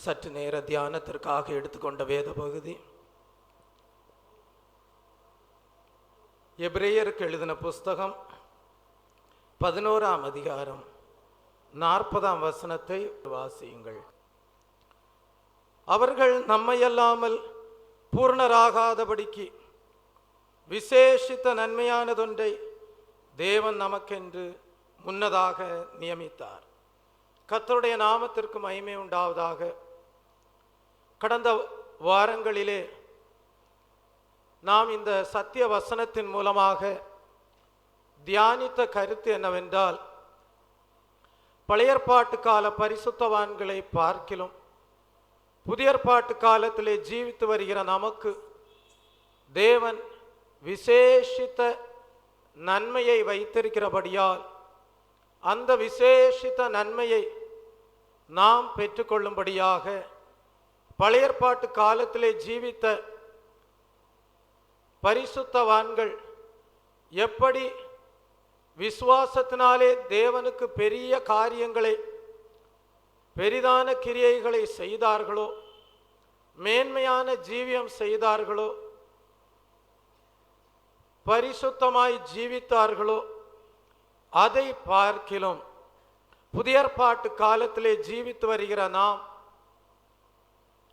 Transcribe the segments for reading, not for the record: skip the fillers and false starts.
சற்று நேர தியானத்திற்காக எடுத்துக்கொண்ட வேத பகுதி எபிரேயருக்கு எழுதின புஸ்தகம் 11ஆம் அதிகாரம் 40ஆம் வசனத்தை வாசியுங்கள். அவர்கள் நம்மையல்லாமல் பூர்ணராகாதபடிக்கு விசேஷித்த நன்மையானதொன்றை தேவன் நமக்கென்று முன்னதாக நியமித்தார். கர்த்தருடைய நாமத்திற்கு மகிமை உண்டாவதாக. கடந்த வாரங்களிலே நாம் இந்த சத்திய வசனத்தின் மூலமாக தியானித்த கருத்து என்னவென்றால், பழைய ஏற்பாட்டு கால பரிசுத்தவான்களை பார்க்கிலும் புதிய ஏற்பாட்டு காலத்திலே ஜீவித்து வருகிற நமக்கு தேவன் விசேஷித்த நன்மையை வைத்திருக்கிறபடியால் அந்த விசேஷித்த நன்மையை நாம் பெற்றுக்கொள்ளும்படியாக பழைய ஏற்பாட்டு காலத்திலே ஜீவித்த பரிசுத்தவான்கள் எப்படி விசுவாசத்தினாலே தேவனுக்கு பெரிய காரியங்களை, பெரிதான கிரியைகளை செய்தார்களோ, மேன்மையான ஜீவியம் செய்தார்களோ, பரிசுத்தமாய் ஜீவித்தார்களோ, அதை பார்க்கிலும் புதிய ஏற்பாட்டு காலத்திலே ஜீவித்து வருகிற நாம்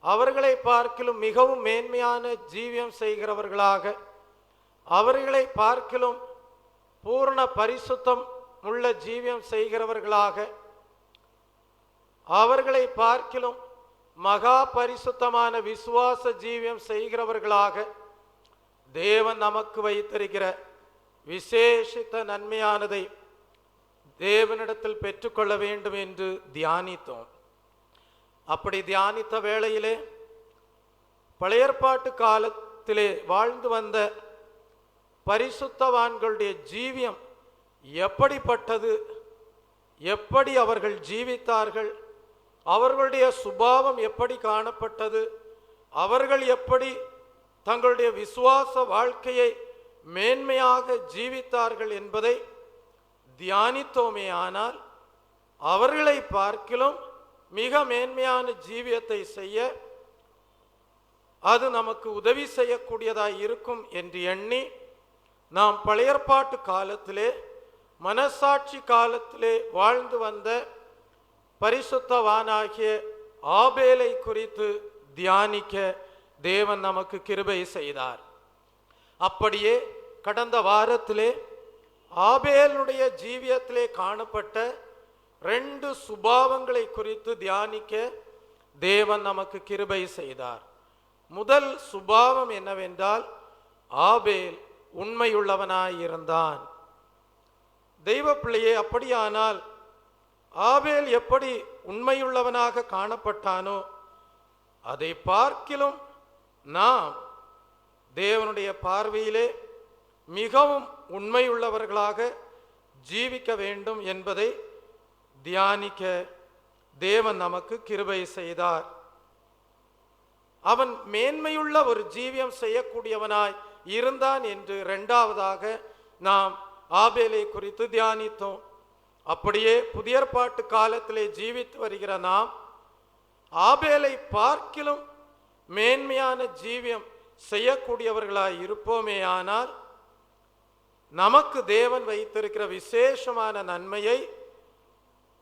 அவர்களை பார்க்கிலும் மிகவும் மேன்மையான ஜீவியம் செய்கிறவர்களாக, அவர்களை பார்க்கிலும் பூர்ண பரிசுத்தம் உள்ள ஜீவியம் செய்கிறவர்களாக, அவர்களை பார்க்கிலும் மகா பரிசுத்தமான விசுவாச ஜீவியம் செய்கிறவர்களாக தேவன் நமக்கு வைத்திருக்கிற விசேஷித்த நன்மையானதை தேவனிடத்தில் பெற்றுக்கொள்ள வேண்டும் என்று தியானித்தோம். அப்படி தியானித்த வேளையிலே பழைய ஏற்பாட்டு காலத்திலே வாழ்ந்து வந்த பரிசுத்தவான்களுடைய ஜீவியம் எப்படிப்பட்டது, எப்படி அவர்கள் ஜீவித்தார்கள், அவர்களுடைய சுபாவம் எப்படி காணப்பட்டது, அவர்கள் எப்படி தங்களுடைய விசுவாச வாழ்க்கையை மேன்மையாக ஜீவித்தார்கள் என்பதை தியானித்தோமே. ஆனால் அவர்களை பார்க்கிலும் மிக மேன்மையான ஜீவியத்தை செய்ய அது நமக்கு உதவி செய்யக்கூடியதாய் இருக்கும் என்று எண்ணி நாம் பழைய ஏற்பாட்டு காலத்திலே, மனசாட்சி காலத்திலே வாழ்ந்து வந்த பரிசுத்தவானாகிய ஆபேலை குறித்து தியானிக்க தேவன் நமக்கு கிருபை செய்தார். அப்படியே கடந்த வாரத்திலே ஆபேலுடைய ஜீவியத்திலே காணப்பட்ட 2 சுபாவங்களை குறித்து தியானிக்க தேவன் நமக்கு கிருபை செய்தார். முதல் சுபாவம் என்னவென்றால், ஆபேல் உண்மையுள்ளவனாயிருந்தான். தெய்வ பிள்ளையே, அப்படியானால் ஆபேல் எப்படி உண்மையுள்ளவனாக காணப்பட்டானோ அதை பார்க்கிலும் நாம் தேவனுடைய பார்வையிலே மிகவும் உண்மையுள்ளவர்களாக ஜீவிக்க வேண்டும் என்பதை தியானிக்க தேவன் நமக்கு கிருபை செய்தார். அவன் மேன்மையுள்ள ஒரு ஜீவியம் செய்யக்கூடியவனாய் இருந்தான் என்று 2வதாக நாம் ஆபேலை குறித்து தியானித்தோம். அப்படியே புதிய ஏற்பாட்டு காலத்திலே ஜீவித்து வருகிற நாம் ஆபேலை பார்க்கிலும் மேன்மையான ஜீவியம் செய்யக்கூடியவர்களாய் இருப்போமே. ஆனால் நமக்கு தேவன் வைத்திருக்கிற விசேஷமான நன்மையை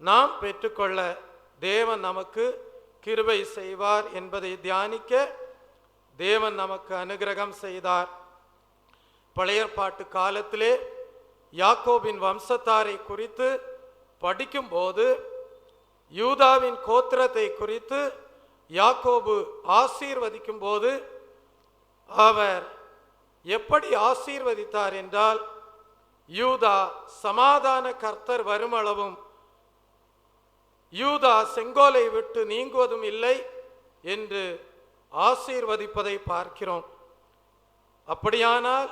நாம் பெற்றுக்கொள்ள தேவன் நமக்கு கிருபை செய்வார் என்பதை தியானிக்க தேவன் நமக்கு அனுகிரகம் செய்தார். பழைய ஏற்பாட்டு காலத்திலே யாக்கோபின் வம்சத்தாரை குறித்து படிக்கும்போது யூதாவின் கோத்திரத்தை குறித்து யாக்கோபு ஆசீர்வதிக்கும் போது அவர் எப்படி ஆசீர்வதித்தார் என்றால், யூதா சமாதான கர்த்தர் வருமளவும் யூதா செங்கோலை விட்டு நீங்குவதும் இல்லை என்று ஆசீர்வதிப்பதை பார்க்கிறோம். அப்படியானால்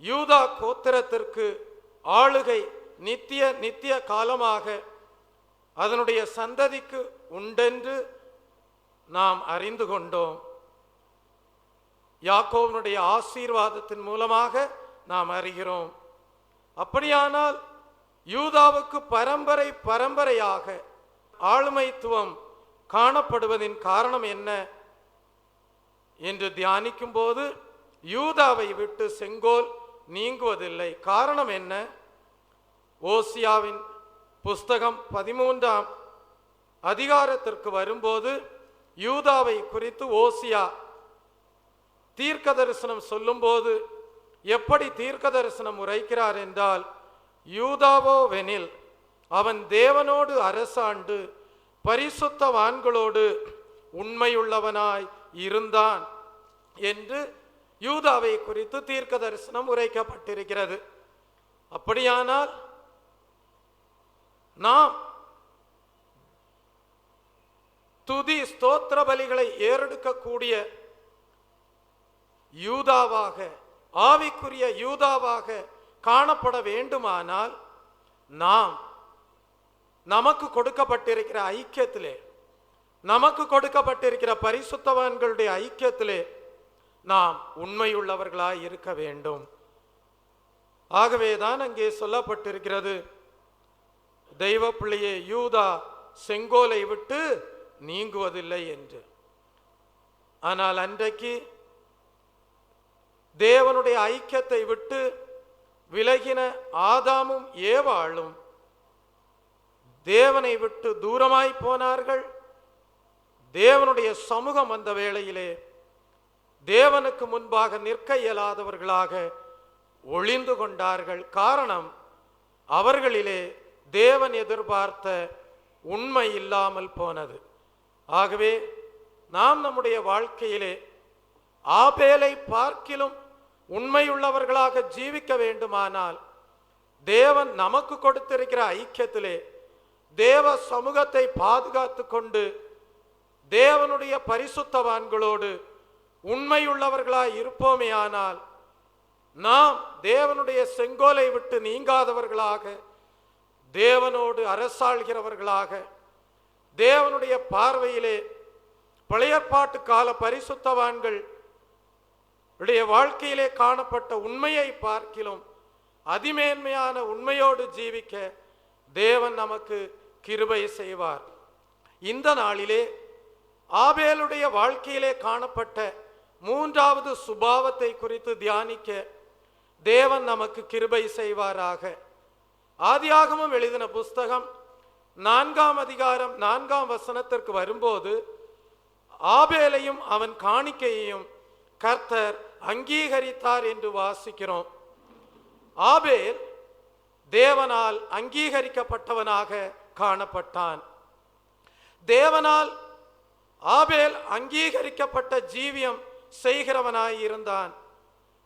யூதா கோத்திரத்திற்கு ஆளுகை நித்திய காலமாக அதனுடைய சந்ததிக்கு உண்டென்று நாம் அறிந்து கொண்டோம். யாக்கோபனுடைய ஆசீர்வாதத்தின் மூலமாக நாம் அறிகிறோம். அப்படியானால் யூதாவுக்கு பரம்பரையாக ஆளுமைத்துவம் காணப்படுவதின் காரணம் என்ன என்று தியானிக்கும் போது யூதாவை விட்டு செங்கோல் நீங்குவதில்லை. காரணம் என்ன? ஓசியாவின் புஸ்தகம் 13ஆம் அதிகாரத்திற்கு வரும்போது யூதாவை குறித்து ஓசியா தீர்க்க தரிசனம் சொல்லும்போது எப்படி தீர்க்க தரிசனம் உரைக்கிறார் என்றால், யூதாவோவெனில் அவன் தேவனோடு அரசாண்டு பரிசுத்தவான்களோடு உண்மையுள்ளவனாய் இருந்தான் என்று யூதாவை குறித்து தீர்க்க தரிசனம் உரைக்கப்பட்டிருக்கிறது. அப்படியானால் நாம் துதி ஸ்தோத்திர பலிகளை ஏறெடுக்கக்கூடிய யூதாவாக, ஆவிக்குரிய யூதாவாக காணப்பட வேண்டுமானால் நாம் நமக்கு கொடுக்கப்பட்டிருக்கிற ஐக்கியத்திலே, நமக்கு கொடுக்கப்பட்டிருக்கிற பரிசுத்தவான்களுடைய ஐக்கியத்திலே நாம் உண்மையுள்ளவர்களாய் இருக்க வேண்டும். ஆகவேதான் அங்கே சொல்லப்பட்டிருக்கிறது, தெய்வ பிள்ளையே யூதா செங்கோலை விட்டு நீங்குவதில்லை என்று. ஆனால் அன்றைக்கு தேவனுடைய ஐக்கியத்தை விட்டு விலகின ஆதாமும் ஏவாளும் தேவனை விட்டு தூரமாய் போனார்கள். தேவனுடைய சமூகம் அந்த வேளையிலே தேவனுக்கு முன்பாக நிற்க இயலாதவர்களாக ஒளிந்து கொண்டார்கள். காரணம், அவர்களிலே தேவன் எதிர்பார்த்த உண்மை இல்லாமல் போனது. ஆகவே நாம் நம்முடைய வாழ்க்கையிலே ஆபேலை பார்க்கிலும் உண்மையுள்ளவர்களாக ஜீவிக்க வேண்டுமானால் தேவன் நமக்கு கொடுத்திருக்கிற ஐக்கியத்திலே தேவ சமூகத்தை பாதுகாத்து கொண்டு தேவனுடைய பரிசுத்தவான்களோடு உண்மையுள்ளவர்களாய் இருப்போமே ஆனால் நாம் தேவனுடைய செங்கோலை விட்டு நீங்காதவர்களாக, தேவனோடு அரசாள்கிறவர்களாக, தேவனுடைய பார்வையிலே பழையற்பாட்டு கால பரிசுத்தவான்கள் உடைய வாழ்க்கையிலே காணப்பட்ட உண்மையை பார்க்கிலும் அதிமேன்மையான உண்மையோடு ஜீவிக்க தேவன் நமக்கு கிருபை செய்வார். இந்த நாளிலே ஆபேலுடைய வாழ்க்கையிலே காணப்பட்ட மூன்றாவது சுபாவத்தை குறித்து தியானிக்க தேவன் நமக்கு கிருபை செய்வாராக. ஆதியாகமம் எழுதின புஸ்தகம் 4ஆம் அதிகாரம் 4ஆம் வசனத்திற்கு வரும்போது ஆபேலையும் அவன் காணிக்கையையும் கர்த்தர் அங்கீகரித்தார் என்று வாசிக்கிறோம். ஆபேல் தேவனால் அங்கீகரிக்கப்பட்டவனாக காணப்பட்டான். தேவனால் ஆபேல் அங்கீகரிக்கப்பட்ட ஜீவியம் செய்கிறவனாய் இருந்தான்.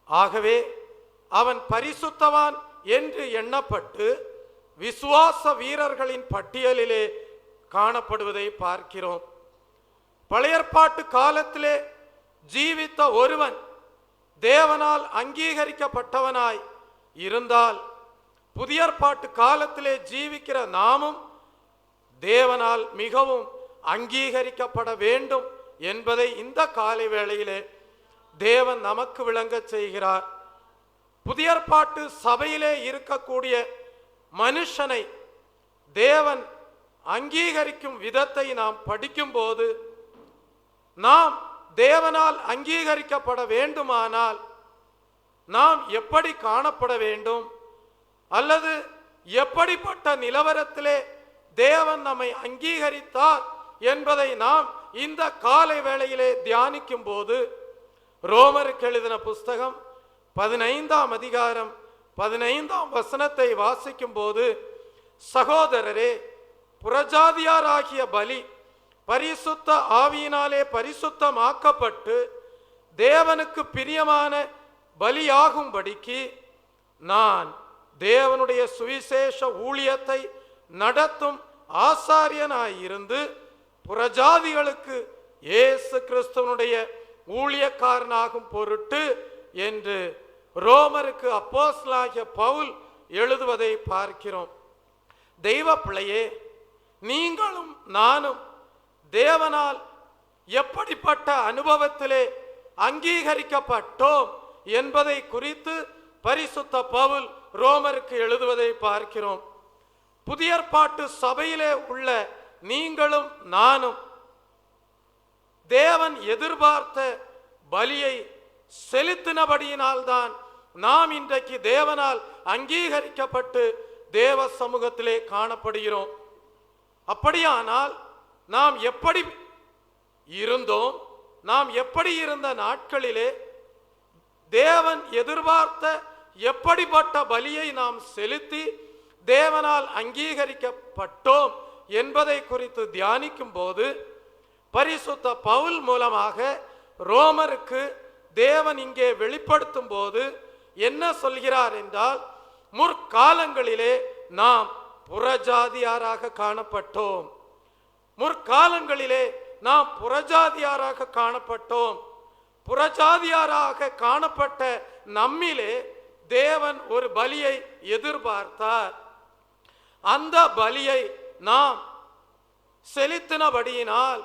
ஆகவே அவன் பரிசுத்தவான் என்று எண்ணப்பட்டு விசுவாச வீரர்களின் பட்டியலிலே காணப்படுவதை பார்க்கிறோம். பழையற்பாட்டு காலத்திலே ஜீவித்த ஒருவன் தேவனால் அங்கீகரிக்கப்பட்டவனாய் இருந்தால் புதியற்பாட்டு காலத்திலே ஜீவிக்கிற நாமும் தேவனால் மிகவும் அங்கீகரிக்கப்பட வேண்டும் என்பதை இந்த காலை வேளையிலே தேவன் நமக்கு விளங்க செய்கிறார். புதியற்பாட்டு சபையிலே இருக்கக்கூடிய மனுஷனை தேவன் அங்கீகரிக்கும் விதத்தை நாம் படிக்கும் போது நாம் தேவனால் அங்கீகரிக்கப்பட வேண்டுமானால் நாம் எப்படி காணப்பட வேண்டும், அல்லது எப்படிப்பட்ட நிலவரத்திலே தேவன் நம்மை அங்கீகரித்தார் என்பதை நாம் இந்த காலை வேளையிலே தியானிக்கும் போது ரோமருக்கு எழுதின புஸ்தகம் 15ஆம் அதிகாரம் 15ஆம் வசனத்தை வாசிக்கும் போது, சகோதரரே, புறஜாதியாராகிய பலி பரிசுத்த ஆவியினாலே பரிசுத்தமாக்கப்பட்டு தேவனுக்கு பிரியமான பலியாகும்படிக்கு நான் தேவனுடைய சுவிசேஷ ஊழியத்தை நடத்தும் ஆசாரியனாயிருந்து புறஜாதிகளுக்கு இயேசு கிறிஸ்துவனுடைய ஊழியக்காரனாகும் பொருட்டு என்று ரோமருக்கு அப்போஸ்தலனாகிய பவுல் எழுதுவதை பார்க்கிறோம். தெய்வ பிள்ளையே, நீங்களும் நானும் தேவனால் எப்படிப்பட்ட அனுபவத்திலே அங்கீகரிக்கப்பட்டோம் என்பதை குறித்து பரிசுத்த பவுல் ரோமருக்கு எழுதுவதை பார்க்கிறோம். புதியற்பாட்டு சபையிலே உள்ள நீங்களும் நானும் தேவன் எதிர்பார்த்த பலியை செலுத்தினபடியினால்தான் நாம் இன்றைக்கு தேவனால் அங்கீகரிக்கப்பட்டு தேவ சமூகத்திலே காணப்படுகிறோம். அப்படியானால் நாம் எப்படி இருந்தோம்? நாம் எப்படி இருந்த நாட்களிலே தேவன் எதிர்பார்த்த எப்படிப்பட்ட பலியை நாம் செலுத்தி தேவனால் அங்கீகரிக்கப்பட்டோம் என்பதை குறித்து தியானிக்கும் போது பரிசுத்த பவுல் மூலமாக ரோமருக்கு தேவன் இங்கே வெளிப்படுத்தும் போது என்ன சொல்கிறார் என்றால், முற்காலங்களிலே நாம் புறஜாதியாராக காணப்பட்டோம். முற்காலங்களிலே நாம் புறஜாதியாராக காணப்பட்டோம். புறஜாதியாராக காணப்பட்ட நம்மிலே தேவன் ஒரு பலியை எதிர்பார்த்தார். அந்த பலியை நாம் செலுத்தினபடியினால்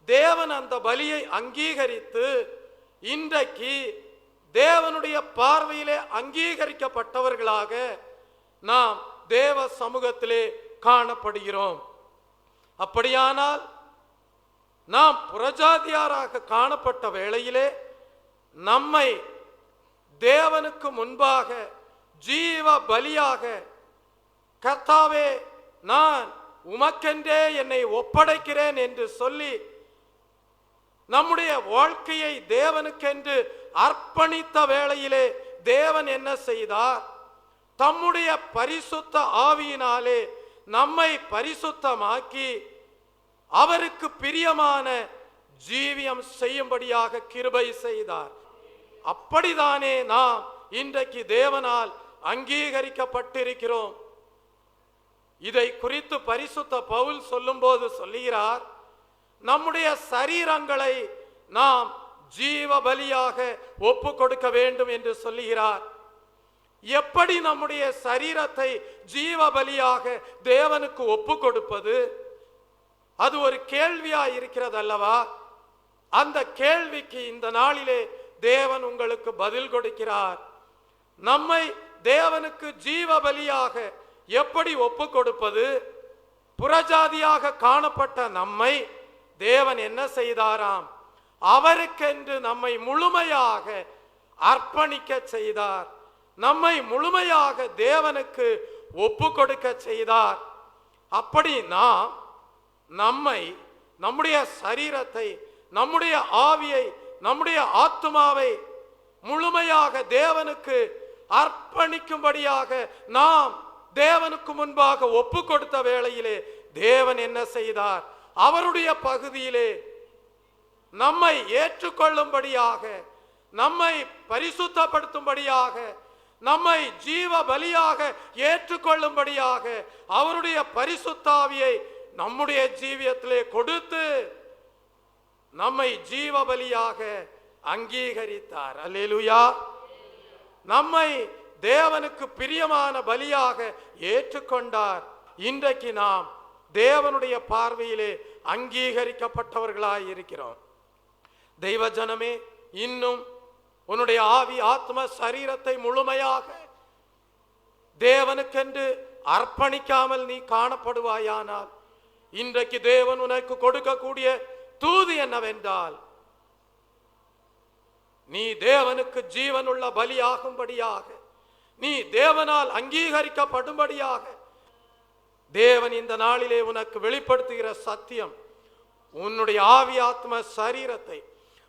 தேவன் அந்த பலியை அங்கீகரித்து இன்றைக்கு தேவனுடைய பார்வையிலே அங்கீகரிக்கப்பட்டவர்களாக நாம் தேவ சமூகத்திலே காணப்படுகிறோம். அப்படியானால் நாம் புறஜாதியாராக காணப்பட்ட வேளையிலே நம்மை தேவனுக்கு முன்பாக ஜீவ பலியாக, கர்த்தாவே நான் உமக்கென்றே என்னை ஒப்படைக்கிறேன் என்று சொல்லி நம்முடைய வாழ்க்கையை தேவனுக்கென்று அர்ப்பணித்த வேளையிலே தேவன் என்ன செய்தார்? தம்முடைய பரிசுத்த ஆவியினாலே நம்மை பரிசுத்தமாக்கி அவருக்கு பிரியமான ஜீவியம் செய்யும்படியாக கிருபை செய்தார். அப்படிதானே நாம் இன்றைக்கு தேவனால் அங்கீகரிக்கப்பட்டிருக்கிறோம். இதை குறித்து பரிசுத்த பவுல் சொல்லும்போது சொல்லுகிறார், நம்முடைய சரீரங்களை நாம் ஜீவ பலியாக ஒப்பு கொடுக்க வேண்டும் என்று சொல்லுகிறார். எப்படி நம்முடைய சரீரத்தை ஜீவ பலியாக தேவனுக்கு ஒப்பு கொடுப்பது? அது ஒரு கேள்வியா இருக்கிறது அல்லவா? அந்த கேள்விக்கு இந்த நாளிலே தேவன் உங்களுக்கு பதில் கொடுக்கிறார். நம்மை தேவனுக்கு ஜீவ பலியாக எப்படி ஒப்பு கொடுப்பது? புறஜாதியாக காணப்பட்ட நம்மை தேவன் என்ன செய்தாராம்? அவருக்கென்று நம்மை முழுமையாக அர்ப்பணிக்க செய்தார். நம்மை முழுமையாக தேவனுக்கு ஒப்பு கொடுக்க செய்தார். அப்படி நாம் நம்மை, நம்முடைய சரீரத்தை, நம்முடைய ஆவியை, நம்முடைய ஆத்துமாவை முழுமையாக தேவனுக்கு அர்ப்பணிக்கும்படியாக நாம் தேவனுக்கு முன்பாக ஒப்பு கொடுத்த வேளையிலே தேவன் என்ன செய்தார்? அவருடைய பகுதியிலே நம்மை ஏற்றுக்கொள்ளும்படியாக, நம்மை பரிசுத்தப்படுத்தும்படியாக, நம்மை ஜீவ பலியாக ஏற்றுக்கொள்ளும்படியாக அவருடைய பரிசுத்தாவியை நம்முடைய ஜீவியத்திலே கொடுத்து நம்மை ஜீவ பலியாக அங்கீகரித்தார். அல்லேலூயா. நம்மை தேவனுக்கு பிரியமான பலியாக ஏற்றுக்கொண்டார். இன்றைக்கு நாம் தேவனுடைய பார்வையிலே அங்கீகரிக்கப்பட்டவர்களாய் இருக்கிறோம். தெய்வ ஜனமே, இன்னும் உன்னுடைய ஆவி, ஆத்ம, சரீரத்தை முழுமையாக தேவனுக்கென்று அர்ப்பணிக்காமல் நீ காணப்படுவாயானால் இன்றைக்கு தேவன் உனக்கு கொடுக்கக்கூடிய தூது என்னவென்றால், நீ தேவனுக்கு ஜீவனுள்ள பலியாகும்படியாக, நீ தேவனால் அங்கீகரிக்கப்படும்படியாக தேவன் இந்த நாளிலே உனக்கு வெளிப்படுத்துகிற சத்தியம், உன்னுடைய ஆவி, ஆத்ம, சரீரத்தை,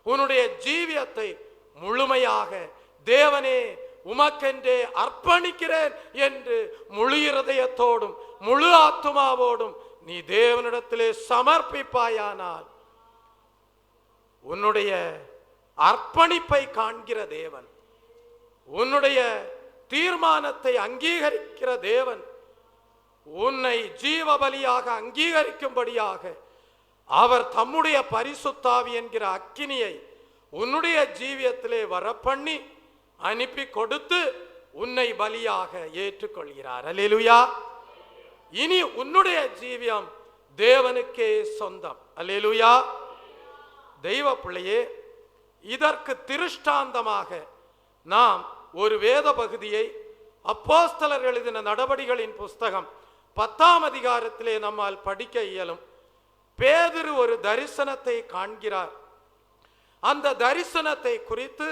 உன்னுடைய ஜீவியத்தை முழுமையாக தேவனே உமக்கென்றே அர்ப்பணிக்கிறேன் என்று முழு இருதயத்தோடும் முழு ஆத்துமாவோடும் நீ தேவனிடத்திலே சமர்ப்பிப்பாயானால் உன்னுடைய அர்ப்பணிப்பை காண்கிற தேவன், உன்னுடைய தீர்மானத்தை அங்கீகரிக்கிற தேவன் உன்னை ஜீவ பலியாக அங்கீகரிக்கும்படியாக அவர் தம்முடைய பரிசுத்தாவி என்கிற அக்கினியை உன்னுடைய ஜீவியத்திலே வரப்பண்ணி அனுப்பி கொடுத்து உன்னை பலியாக ஏற்றுக்கொள்கிறார். அல்லேலூயா. இனி உன்னுடைய ஜீவியம் தேவனுக்கே சொந்தம். அல்லேலூயா. தெய்வ பிள்ளையே, இதற்கு திருஷ்டாந்தமாக நாம் ஒரு வேத பகுதியை அப்போஸ்தலர் எழுதின நடபடிகளின் புஸ்தகம் 10ஆம் அதிகாரத்திலே நம்மால் படிக்க இயலும். பேதுரு ஒரு தரிசனத்தை காண்கிறார். அந்த தரிசனத்தை குறித்து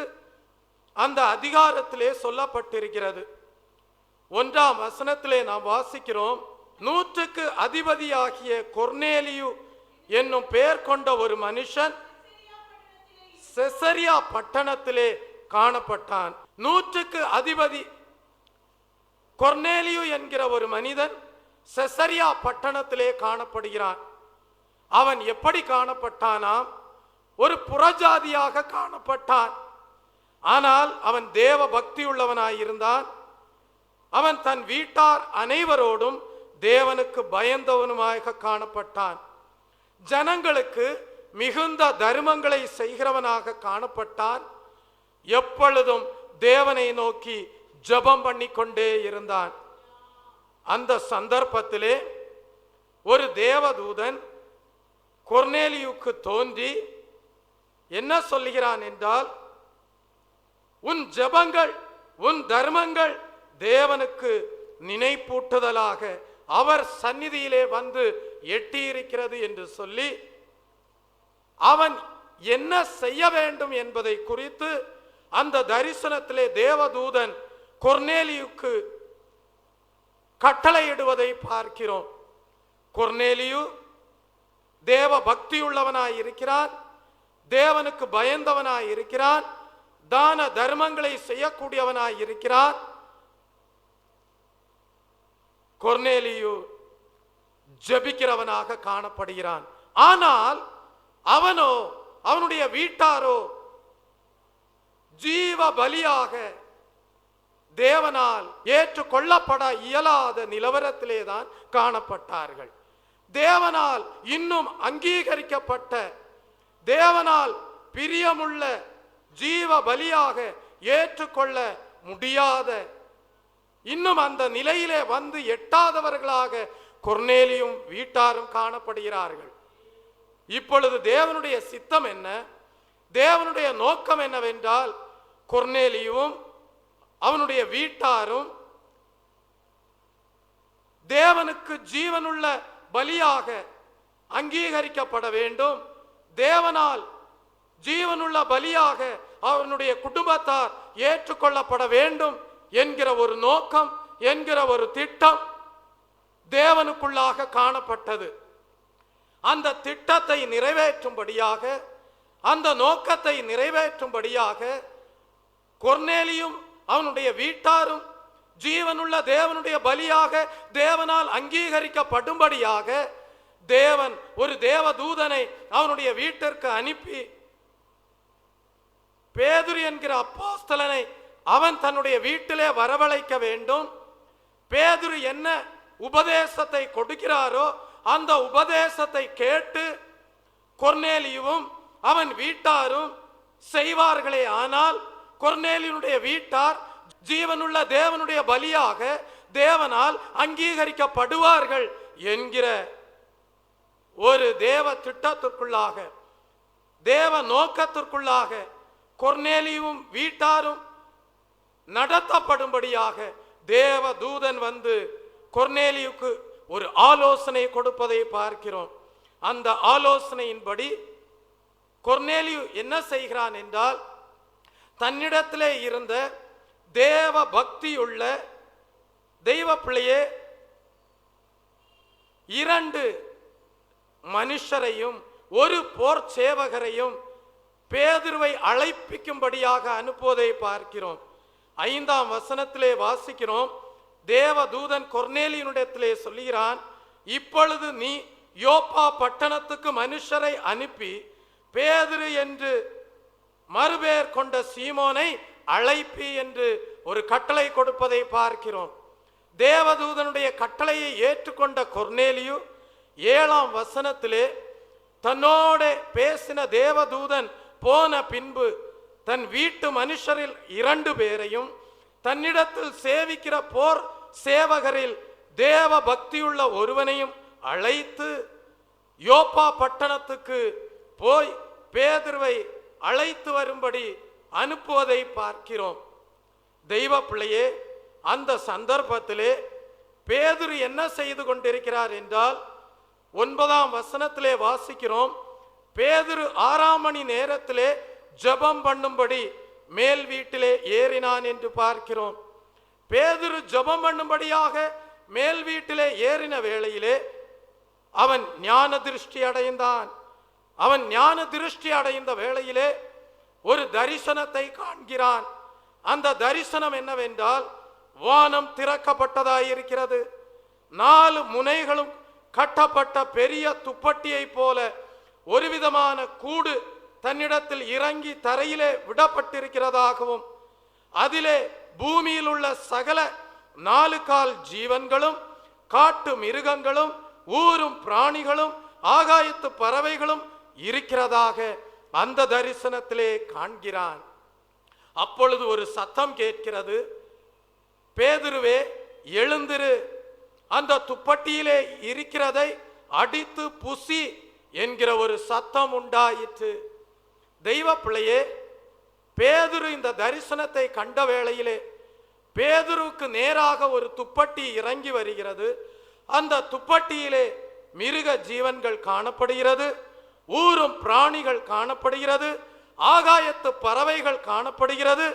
அந்த அதிகாரத்திலே சொல்லப்பட்டிருக்கிறது. 1ஆம் வசனத்திலே நாம் வாசிக்கிறோம், 100க்கு அதிபதியாகிய கொர்நேலியு என்னும் பெயர் கொண்ட ஒரு மனுஷன் செசரியா பட்டணத்திலே காணப்பட்டான். 100க்கு அதிபதி கொர்நேலியு என்கிற ஒரு மனிதன் செசரியா பட்டணத்திலே காணப்படுகிறான். அவன் எப்படி காணப்பட்டானாம்? ஒரு புறஜாதியாக காணப்பட்டான். ஆனால் அவன் தேவ பக்தி உள்ளவனாயிருந்தான். அவன் தன் வீட்டார் அனைவரோடும் தேவனுக்கு பயந்தவனுமாக காணப்பட்டான். ஜனங்களுக்கு மிகுந்த தர்மங்களை செய்கிறவனாக காணப்பட்டான். எப்பொழுதும் தேவனை நோக்கி ஜெபம் பண்ணி கொண்டே இருந்தான். அந்த சந்தர்ப்பத்திலே ஒரு தேவதூதன் கொர்நேலியுக்கு தோன்றி என்ன சொல்லுகிறான் என்றால், உன் ஜெபங்கள் உன் தர்மங்கள் தேவனுக்கு நினைப்பூட்டுதலாக அவர் சந்நிதியிலே வந்து எட்டியிருக்கிறது என்று சொல்லி அவன் என்ன செய்ய வேண்டும் என்பதை குறித்து அந்த தரிசனத்திலே தேவதூதன் கொர்நேலியுக்கு கட்டளையிடுவதை பார்க்கிறோம். கொர்நேலியு தேவ பக்தியுள்ளவனாய் இருக்கிறான், தேவனுக்கு பயந்தவனாய் இருக்கிறான், தான தர்மங்களை செய்யக்கூடியவனாய் இருக்கிறான். கொர்நேலியு ஜெபிக்கிறவனாக காணப்படுகிறான். ஆனால் அவனோ அவனுடைய வீட்டாரோ ஜீவ பலியாக தேவனால் ஏற்றுக்கொள்ளப்பட இயலாத நிலவரத்திலே தான் காணப்பட்டார்கள். தேவனால் இன்னும் அங்கீகரிக்கப்பட்ட, தேவனால் பிரியமுள்ள ஜீவ பலியாக ஏற்றுக்கொள்ள முடியாத, இன்னும் அந்த நிலையிலே வந்து எட்டாதவர்களாக கொர்நேலியும் வீட்டாரும் காணப்படுகிறார்கள். இப்பொழுது தேவனுடைய சித்தம் என்ன, தேவனுடைய நோக்கம் என்னவென்றால், கொர்நேலியும் அவனுடைய வீட்டாரும் தேவனுக்கு ஜீவனுள்ள பலியாக அங்கீகரிக்கப்பட வேண்டும், தேவனால் ஜீவனுள்ள பலியாக அவனுடைய குடும்பத்தார் ஏற்றுக்கொள்ளப்பட வேண்டும் என்கிற ஒரு நோக்கம், என்கிற ஒரு திட்டம் தேவனுக்குள்ளாக காணப்பட்டது. அந்த திட்டத்தை நிறைவேற்றும்படியாக, அந்த நோக்கத்தை நிறைவேற்றும்படியாக கொர்நேலியும் அவனுடைய வீட்டாரும் ஜீவனுள்ள தேவனுடைய பலியாக தேவனால் அங்கீகரிக்கப்படும்படியாக தேவன் ஒரு தேவதூதனை அவனுடைய வீட்டிற்கு அனுப்பி பேதுரு என்கிற அப்போஸ்தலனை அவன் தன்னுடைய வீட்டிலே வரவழைக்க வேண்டும். பேதுரு என்ன உபதேசத்தை கொடுக்கிறாரோ அந்த உபதேசத்தை கேட்டு கொர்நேலியுவும் அவன் வீட்டாரும் செய்வார்களே ஆனால் கொர்நேலியுடைய வீட்டார் ஜீவனுள்ள தேவனுடைய பலியாக தேவனால் அங்கீகரிக்கப்படுவார்கள் என்கிற ஒரு தேவ திட்டத்திற்குள்ளாக, தேவ நோக்கத்திற்குள்ளாக கொர்நேலியும் வீட்டாரும் நடத்தப்படும்படியாக தேவ தூதன் வந்து கொர்நேலியுக்கு ஒரு ஆலோசனை கொடுப்பதை பார்க்கிறோம். அந்த ஆலோசனையின்படி கொர்நேலியு என்ன செய்கிறான் என்றால், தன்னிடத்திலே இருந்த தேவ பக்தியுள்ள தெய்வ பிள்ளையே 2 மனுஷரையும் ஒரு போர் சேவகரையும் பேதுருவை அழைப்பிக்கும்படியாக அனுப்புவதை பார்க்கிறோம். 5ஆம் வசனத்திலே வாசிக்கிறோம், தேவதூதன் கொர்நேலியுனிடத்திலே சொல்கிறான், இப்பொழுது நீ யோப்பா பட்டணத்துக்கு மனுஷரை அனுப்பி பேதுரு என்று மறுபெயர் கொண்ட சீமோனை அழைப்பி என்று ஒரு கட்டளை கொடுப்பதை பார்க்கிறோம். தேவதூதனுடைய கட்டளையை ஏற்றுக்கொண்ட கொர்நேலியு 7ஆம் வசனத்திலே தன்னோட பேசின தேவதூதன் போன பின்பு தன் வீட்டு மனுஷரில் 2 பேரையும் தன்னிடத்தில் சேவிக்கிற போர் சேவகரில் தேவ பக்தியுள்ள ஒருவனையும் அழைத்து யோப்பா பட்டணத்துக்கு போய் பேதுருவை அழைத்து வரும்படி அனுப்புவதை பார்க்கிறோம். தெய்வ பிள்ளையே, அந்த சந்தர்ப்பத்திலே பேதுரு என்ன செய்து கொண்டிருக்கிறார் என்றால், 9ஆம் வசனத்திலே வாசிக்கிறோம், பேதுரு 6ஆம் மணி நேரத்திலே ஜெபம் பண்ணும்படி மேல் வீட்டிலே ஏறினான் என்று பார்க்கிறோம். பேதுரு ஜெபம் பண்ணும்படியாக மேல் வீட்டிலே ஏறின வேளையிலே அவன் ஞான திருஷ்டி அடைந்தான். அவன் ஞான திருஷ்டி அடைந்த வேளையிலே ஒரு தரிசனத்தை காண்கிறான். அந்த தரிசனம் என்னவென்றால், வானம் திறக்கப்பட்டதாயிருக்கிறது. 4 முனைகளும் கட்டப்பட்ட பெரிய துப்பட்டியை போல ஒரு விதமான கூடு தன்னிடத்தில் இறங்கி தரையிலே விடப்பட்டிருக்கிறதாகவும், அதிலே பூமியில் உள்ள சகல 4 கால் ஜீவன்களும் காட்டு மிருகங்களும் ஊரும் பிராணிகளும் ஆகாயத்து பறவைகளும் இருக்கிறதாக அந்த தரிசனத்திலே காண்கிறான். அப்பொழுது ஒரு சத்தம் கேட்கிறது, பேதுருவே எழுந்திரு, அந்த துப்பட்டியிலே இருக்கிறதை அடித்து புசி என்கிற ஒரு சத்தம் உண்டாயிற்று. தெய்வ பிள்ளையே, பேதுரு இந்த தரிசனத்தை கண்ட வேளையிலே பேதுருவுக்கு நேராக ஒரு துப்பட்டி இறங்கி வருகிறது. அந்த துப்பட்டியிலே மிருக ஜீவன்கள் காணப்படுகிறது, ஊரும் பிராணிகள் காணப்படுகிறது, ஆகாயத்து பறவைகள் காணப்படுகிறது.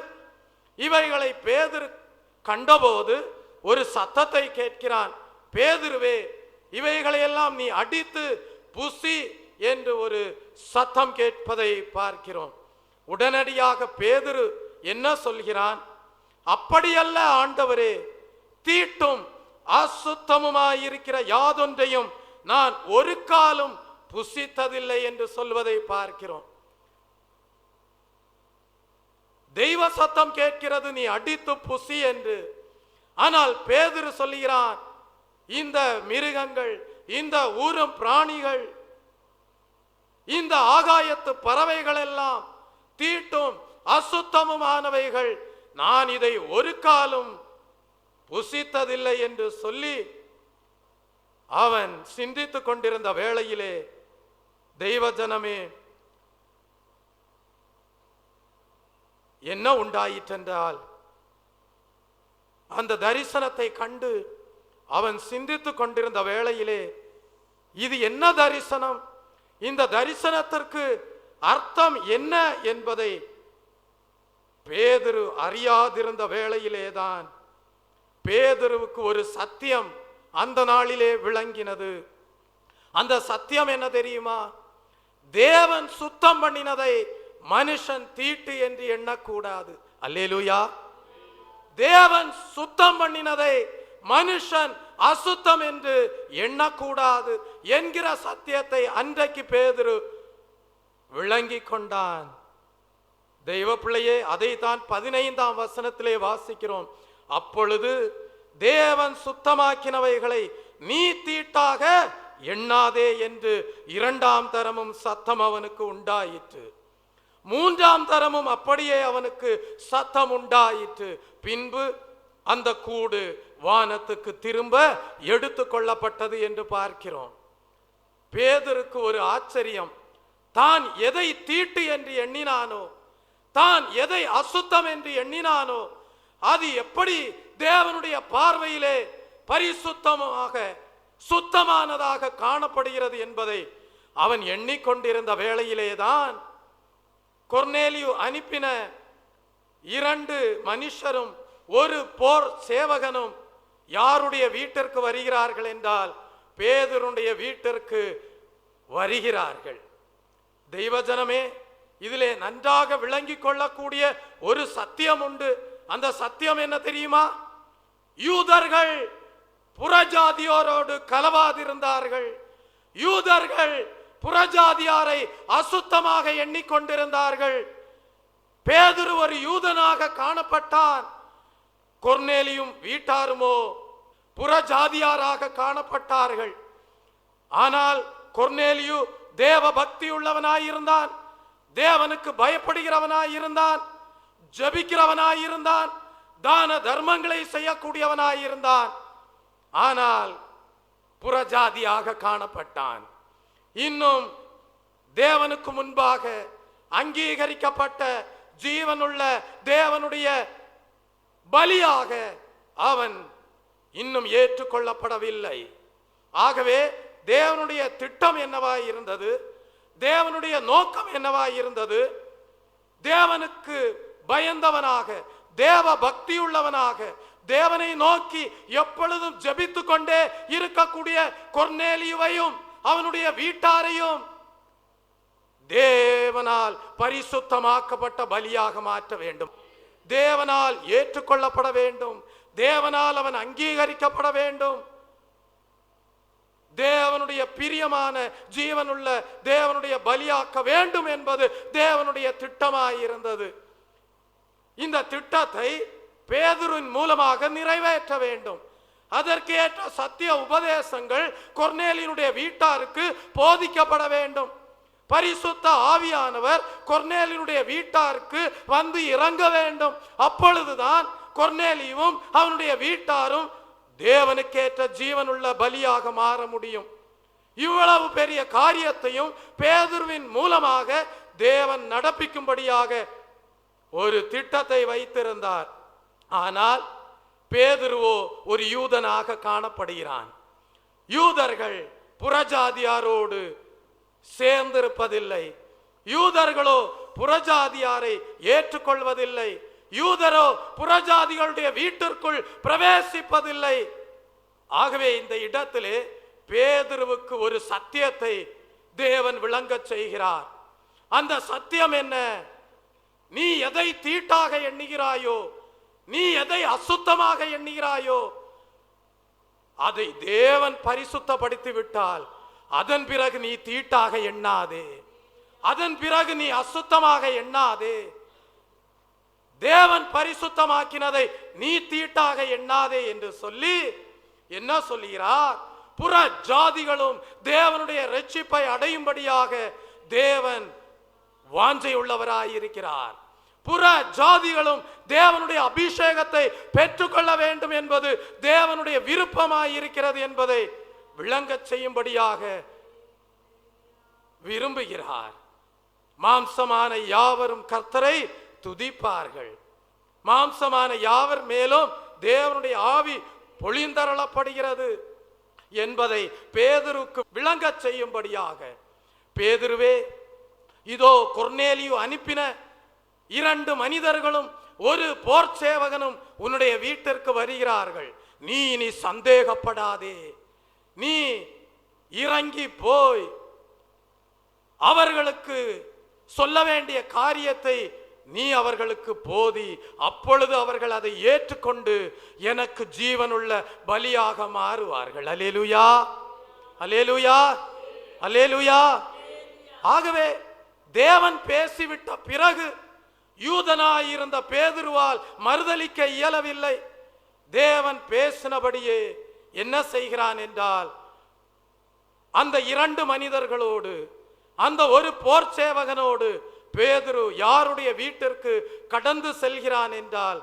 இவைகளை பேதுரு கண்டபோது ஒரு சத்தத்தை கேட்கிறான், பேதுருவே இவைகளையெல்லாம் நீ அடித்து புசி என்று ஒரு சத்தம் கேட்பதை பார்க்கிறோம். உடனடியாக பேதுரு என்ன சொல்கிறான், அப்படியல்ல ஆண்டவரே, தீட்டும் அசுத்தமுமாயிருக்கிற யாதொன்றையும் நான் ஒரு காலும் புசித்ததில்லை என்று சொல்வதை பார்க்கிறோம். தெய்வ சத்தம் கேட்கிறது, நீ அடித்து புசி என்று. ஆனால் பேதுரு சொல்கிறான், இந்த மிருகங்கள், இந்த ஊரும் பிராணிகள், இந்த ஆகாயத்து பறவைகள் எல்லாம் தீட்டும் அசுத்தமுமானவைகள், நான் இதை ஒரு காலும் புசித்ததில்லை என்று சொல்லி அவன் சிந்தித்துக் கொண்டிருந்த வேளையிலே, தெய்வ ஜனமே, என்ன உண்டாயிற்றென்றால், அந்த தரிசனத்தை கண்டு அவன் சிந்தித்துக் கொண்டிருந்த வேளையிலே, இது என்ன தரிசனம், இந்த தரிசனத்திற்கு அர்த்தம் என்ன என்பதை பேதுரு அறியாதிருந்த வேளையிலேதான் பேதுருவுக்கு ஒரு சத்தியம் அந்த நாளிலே விளங்கினது. அந்த சத்தியம் என்ன தெரியுமா, தேவன் சுத்தம் பண்ணினதை மனுஷன் தீட்டு என்று எண்ணக்கூடாது. அல்லேலூயா. தேவன் சுத்தம் பண்ணினதை மனுஷன் அசுத்தம் என்று எண்ணக்கூடாது என்கிற சத்தியத்தை அன்றைக்கு பேதுரு விளங்கி கொண்டான். தெய்வ பிள்ளையே, அதை தான் 15ஆம் வசனத்திலே வாசிக்கிறோம். அப்பொழுது தேவன் சுத்தமாக்கினவைகளை நீ தீட்டாக எண்ணாதே என்று 2ஆம் தரமும் சத்தம் அவனுக்கு உண்டாயிற்று. 3ஆம் தரமும் அப்படியே அவனுக்கு சத்தம் உண்டாயிற்று. பின்பு அந்த கூடு வானத்துக்கு திரும்ப எடுத்து கொள்ளப்பட்டது என்று பார்க்கிறோம். பேதுருக்கு ஒரு ஆச்சரியம். தான் எதை தீட்டு என்று எண்ணினானோ, தான் எதை அசுத்தம் என்று எண்ணினானோ, அது எப்படி தேவனுடைய பார்வையிலே பரிசுத்தமாக சுத்தமானதாக காணப்படுகிறது என்பதை அவன் எண்ணிக்கொண்டிருந்த வேளையிலேதான் கொர்நேலியு அனுப்பின 2 மனுஷரும் ஒரு போர் சேவகனும் யாருடைய வீட்டிற்கு வருகிறார்கள் என்றால் பேதுருடைய வீட்டிற்கு வருகிறார்கள். தெய்வஜனமே, இதிலே நன்றாக விளங்கி கொள்ளக்கூடிய ஒரு சத்தியம் உண்டு. அந்த சத்தியம் என்ன தெரியுமா, யூதர்கள் புறஜாதியோரோடு கலவாதிருந்தார்கள். யூதர்கள் புறஜாதியாரை அசுத்தமாக எண்ணிக்கொண்டிருந்தார்கள். பேதுரு ஒரு யூதனாக காணப்பட்டான். கொர்நேலியும் வீட்டாருமோ புறஜாதியாராக காணப்பட்டார்கள். ஆனால் கொர்நேலியு தேவ பக்தி உள்ளவனாயிருந்தான், தேவனுக்கு பயப்படுகிறவனாயிருந்தான், ஜபிக்கிறவனாயிருந்தான், தான தர்மங்களை செய்யக்கூடியவனாயிருந்தான். ஆனால் புறஜாதியாக காணப்பட்டான். இன்னும் தேவனுக்கு முன்பாக அங்கீகரிக்கப்பட்ட ஜீவனுள்ள தேவனுடைய பலியாக அவன் இன்னும் ஏற்றுக்கொள்ளப்படவில்லை. ஆகவே தேவனுடைய திட்டம் என்னவாய் இருந்தது, தேவனுடைய நோக்கம் என்னவாய் இருந்தது, தேவனுக்கு பயந்தவனாக, தேவ பக்தியுள்ளவனாக, தேவனை நோக்கி எப்பொழுதும் ஜெபித்து கொண்டே இருக்கக்கூடிய கொர்நேலியுவையும் அவனுடைய வீட்டாரையும் தேவனால் பரிசுத்தமாக்கப்பட்ட பலியாக மாற்ற வேண்டும். தேவனால் ஏற்றுக்கொள்ளப்பட வேண்டும். தேவனால் அவன் அங்கீகரிக்கப்பட வேண்டும். தேவனுடைய பிரியமான ஜீவனுள்ள தேவனுடைய பலியாக்க வேண்டும் என்பது தேவனுடைய திட்டமாயிருந்தது. இந்த திட்டத்தை பேதுருவின் மூலமாக நிறைவேற்ற வேண்டும். அதற்கேற்ற சத்திய உபதேசங்கள் கொர்நேலியுடைய வீட்டாருக்கு போதிக்கப்பட வேண்டும். பரிசுத்த ஆவியானவர் கொர்நேலியுடைய வீட்டாருக்கு வந்து இறங்க வேண்டும். அப்பொழுதுதான் கொர்நேலியும் அவனுடைய வீட்டாரும் தேவனுக்கேற்ற ஜீவனுள்ள பலியாக மாற முடியும். இவ்வளவு பெரிய காரியத்தையும் பேதுருவின் மூலமாக தேவன் நடப்பிக்கும்படியாக ஒரு திட்டத்தை வைத்திருந்தார். ஆனால் பேதுருவோ ஒரு யூதனாக காணப்படுகிறான். யூதர்கள் புறஜாதியாரோடு சேர்ந்திருப்பதில்லை. யூதர்களோ புறஜாதியாரை ஏற்றுக்கொள்வதில்லை. யூதரோ புறஜாதிகளுடைய வீட்டிற்குள் பிரவேசிப்பதில்லை. ஆகவே இந்த இடத்திலே பேதுருவுக்கு ஒரு சத்தியத்தை தேவன் விளங்க செய்கிறார். அந்த சத்தியம் என்ன? நீ எதை தீட்டாக எண்ணுகிறாயோ, நீ எதை அசுத்தமாக எண்ணுகிறாயோ, அதை தேவன் பரிசுத்தப்படுத்தி விட்டால் அதன் பிறகு நீ தீட்டாக எண்ணாதே, அதன் பிறகு நீ அசுத்தமாக எண்ணாதே. தேவன் பரிசுத்தமாக்கினதை நீ தீட்டாக எண்ணாதே என்று சொல்லி என்ன சொல்கிறார்? புற ஜாதிகளும் தேவனுடைய இரட்சிப்பை அடையும்படியாக தேவன் வாஞ்சை உள்ளவராயிருக்கிறார். புற ஜாதிகளும் தேவனுடைய அபிஷேகத்தை பெற்றுக்கொள்ள வேண்டும் என்பது தேவனுடைய விருப்பமாயிருக்கிறது என்பதை விளங்க செய்யும்படியாக விரும்புகிறார். மாம்சமான யாவரும் கர்த்தரை துதிப்பார்கள். மாம்சமான யாவர் மேலும் தேவனுடைய ஆவி பொழிந்தருளப்படுகிறது என்பதை பேதுருக்கு விளங்க செய்யும்படியாக, பேதுருவே, இதோ கொர்நேலியு அனுப்பின 2 மனிதர்களும் ஒரு போர் சேவகனும் உன்னுடைய வீட்டிற்கு வருகிறார்கள். நீ இனி சந்தேகப்படாதே. நீ இறங்கி போய் அவர்களுக்கு சொல்ல வேண்டிய காரியத்தை நீ அவர்களுக்கு போதி. அப்பொழுது அவர்கள் அதை ஏற்றுக்கொண்டு எனக்கு ஜீவனுள்ள பலியாக மாறுவார்கள். அல்லேலூயா, அல்லேலூயா, அல்லேலூயா. ஆகவே தேவன் பேசிவிட்ட பிறகு யூதனாயிருந்த பேதுருவால் மறுதலிக்க இயலவில்லை. தேவன் பேசினபடியே என்ன செய்கிறான் என்றால், அந்த 2 மனிதர்களோடு, அந்த ஒரு போர் சேவகனோடு பேதுரு யாருடைய வீட்டிற்கு கடந்து செல்கிறான் என்றால்,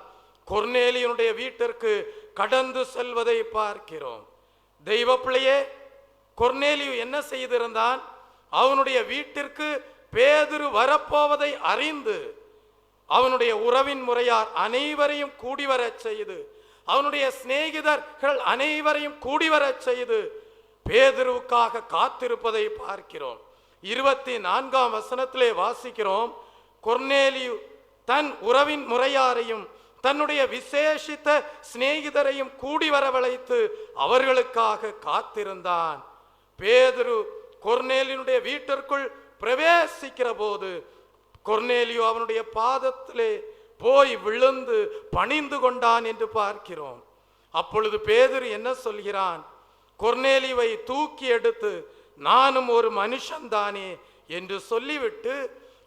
கொர்நேலியுடைய வீட்டிற்கு கடந்து செல்வதை பார்க்கிறோம். தெய்வ பிள்ளையே, கொர்நேலியு என்ன செய்திருந்தான்? அவனுடைய வீட்டிற்கு பேதுரு வரப்போவதை அறிந்து அவனுடைய உறவின் முறையார் அனைவரையும் கூடிவரச் செய்து, அவனுடைய சிநேகிதர்கள் அனைவரையும் கூடிவரச் செய்து பேதுருவுக்காக காத்திருப்பதை பார்க்கிறோம். 24ஆம் வசனத்திலே வாசிக்கிறோம், கொர்நேலியு தன் உறவின் முறையாரையும் தன்னுடைய விசேஷித்த சிநேகிதரையும் கூடி வரவழைத்து அவர்களுக்காக காத்திருந்தான். பேதுரு கொர்நேலியுடைய வீட்டிற்குள் பிரவேசிக்கிற போது கொர்நேலியு அவனுடைய பாதத்திலே போய் விழுந்து பணிந்து கொண்டான் என்று பார்க்கிறோம். அப்பொழுது பேதுரு என்ன சொல்கிறான்? கொர்நேலியுவை தூக்கி எடுத்து, நானும் ஒரு மனுஷன்தானே என்று சொல்லிவிட்டு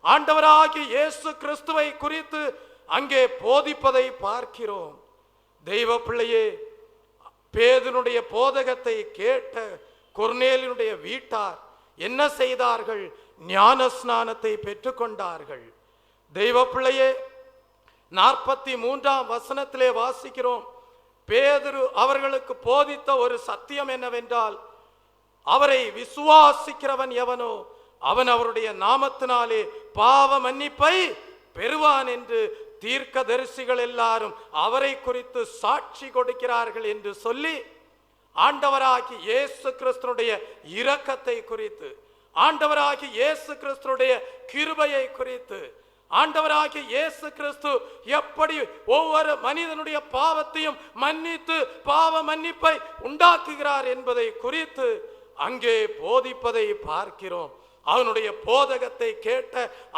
ஆண்டவராகிய இயேசு கிறிஸ்துவை குறித்து அங்கே போதிப்பதை பார்க்கிறோம். தெய்வ பிள்ளையே, பேதுருடைய போதகத்தை கேட்ட கொர்நேலியுடைய வீட்டார் என்ன செய்தார்கள்? ஞான ஸ்நானத்தை பெற்றுக்கொண்டார்கள். தெய்வ பிள்ளையே, 43ஆம் வசனத்திலே வாசிக்கிறோம், பேதுரு அவர்களுக்கு போதித்த ஒரு சத்தியம் என்னவென்றால், அவரை விசுவாசிக்கிறவன் எவனோ அவன் அவருடைய நாமத்தினாலே பாவ மன்னிப்பை பெறுவான் என்று தீர்க்கதரிசிகள் எல்லாரும் அவரை குறித்து சாட்சி கொடுக்கிறார்கள் என்று சொல்லி, ஆண்டவராகி இயேசு கிறிஸ்துடைய இரக்கத்தை குறித்து, ஆண்டவராகி இயேசு கிறிஸ்துடைய கிருபையை குறித்து, ஆண்டவராகிய இயேசு கிறிஸ்து எப்படி ஒவ்வொரு மனிதனுடைய பாவத்தையும் மன்னித்து பாவ மன்னிப்பை உண்டாக்குகிறார் என்பதை குறித்து அங்கே போதிப்பதை பார்க்கிறோம். அவனுடைய போதகத்தை கேட்ட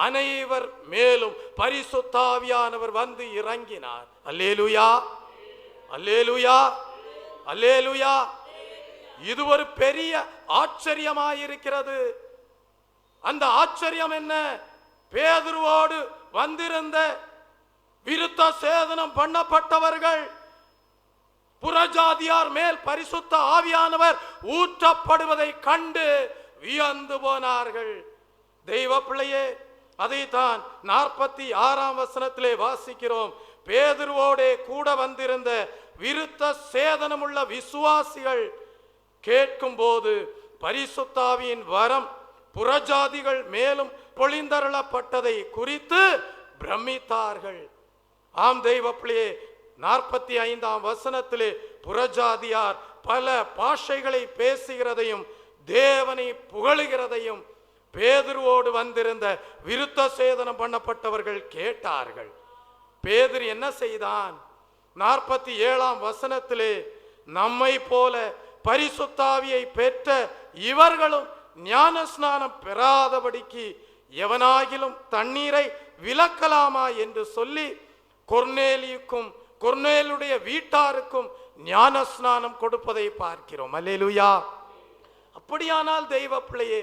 அனைவர் மேலும் பரிசுத்த ஆவியானவர் வந்து இறங்கினார். அல்லேலூயா, அல்லேலூயா, அல்லேலூயா. இது ஒரு பெரிய ஆச்சரியமாயிருக்கிறது. அந்த ஆச்சரியம் என்ன? பேதுருவோடு வந்திருந்த விருத்த சேதனம் பண்ணப்பட்டவர்கள் புறஜாதியார் மேல் பரிசுத்த ஆவியானவர் ஊற்றப்படுவதை கண்டு வியந்து போனார்கள். தெய்வ பிள்ளையே, அதைத்தான் 46ஆம் வசனத்திலே வாசிக்கிறோம். பேதுருவோடே கூட வந்திருந்த விருத்த சேதனமுள்ள விசுவாசிகள் கேட்கும் போது பரிசுத்த ஆவியின் வரம் புறஜாதிகள் மேலும் பொழிந்தருளப்பட்டதை குறித்து பிரமித்தார்கள். ஆம் தெய்வ பிள்ளையே, 45ஆம் வசனத்திலே புறஜாதியார் பல பாஷைகளை பேசுகிறதையும் தேவனை புகழுகிறதையும் பேதுருவோடு வந்திருந்த விருத்த சேதனம் பண்ணப்பட்டவர்கள் கேட்டார்கள். பேதுரு என்ன செய்தான்? 47ஆம் வசனத்திலே நம்மை போல பரிசுத்தாவியை பெற்ற இவர்களும் ஞான ஸ்நானம் பெறாதபடிக்கு எவனாகிலும் தண்ணீரை விலக்கலாமா என்று சொல்லி கொர்நேலியுக்கும் கொர்நேலுடைய வீட்டாருக்கும் ஞான ஸ்நானம் கொடுப்பதை பார்க்கிறோம். அல்லேலூயா. அப்படியானால் தெய்வ பிள்ளையே,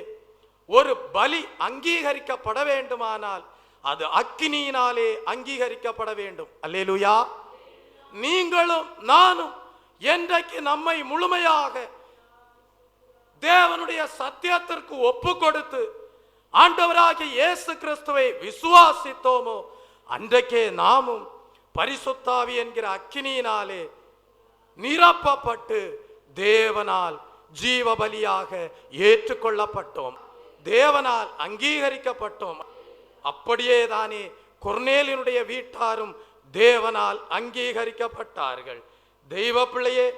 ஒரு பலி அங்கீகரிக்கப்பட வேண்டுமானால் அது அக்கினியினாலே அங்கீகரிக்கப்பட வேண்டும். அல்லேலூயா. நீங்களும் நானும் என்றைக்கு நம்மை முழுமையாக தேவனுடைய சத்தியத்திற்கு ஒப்பு கொடுத்து ஆண்டவராகிய இயேசு கிறிஸ்துவை விசுவாசித்தோமோ அன்றைக்கே நாமும் பரிசுத்த ஆவி என்கிற அக்கினியினாலே நிரப்பப்பட்டு தேவனால் ஜீவ பலியாக ஏற்றுக்கொள்ளப்பட்டோம், தேவனால் அங்கீகரிக்கப்பட்டோம். அப்படியே தானே கொர்நேலியுடைய வீட்டாரும் தேவனால் அங்கீகரிக்கப்பட்டார்கள். தெய்வ பிள்ளையே,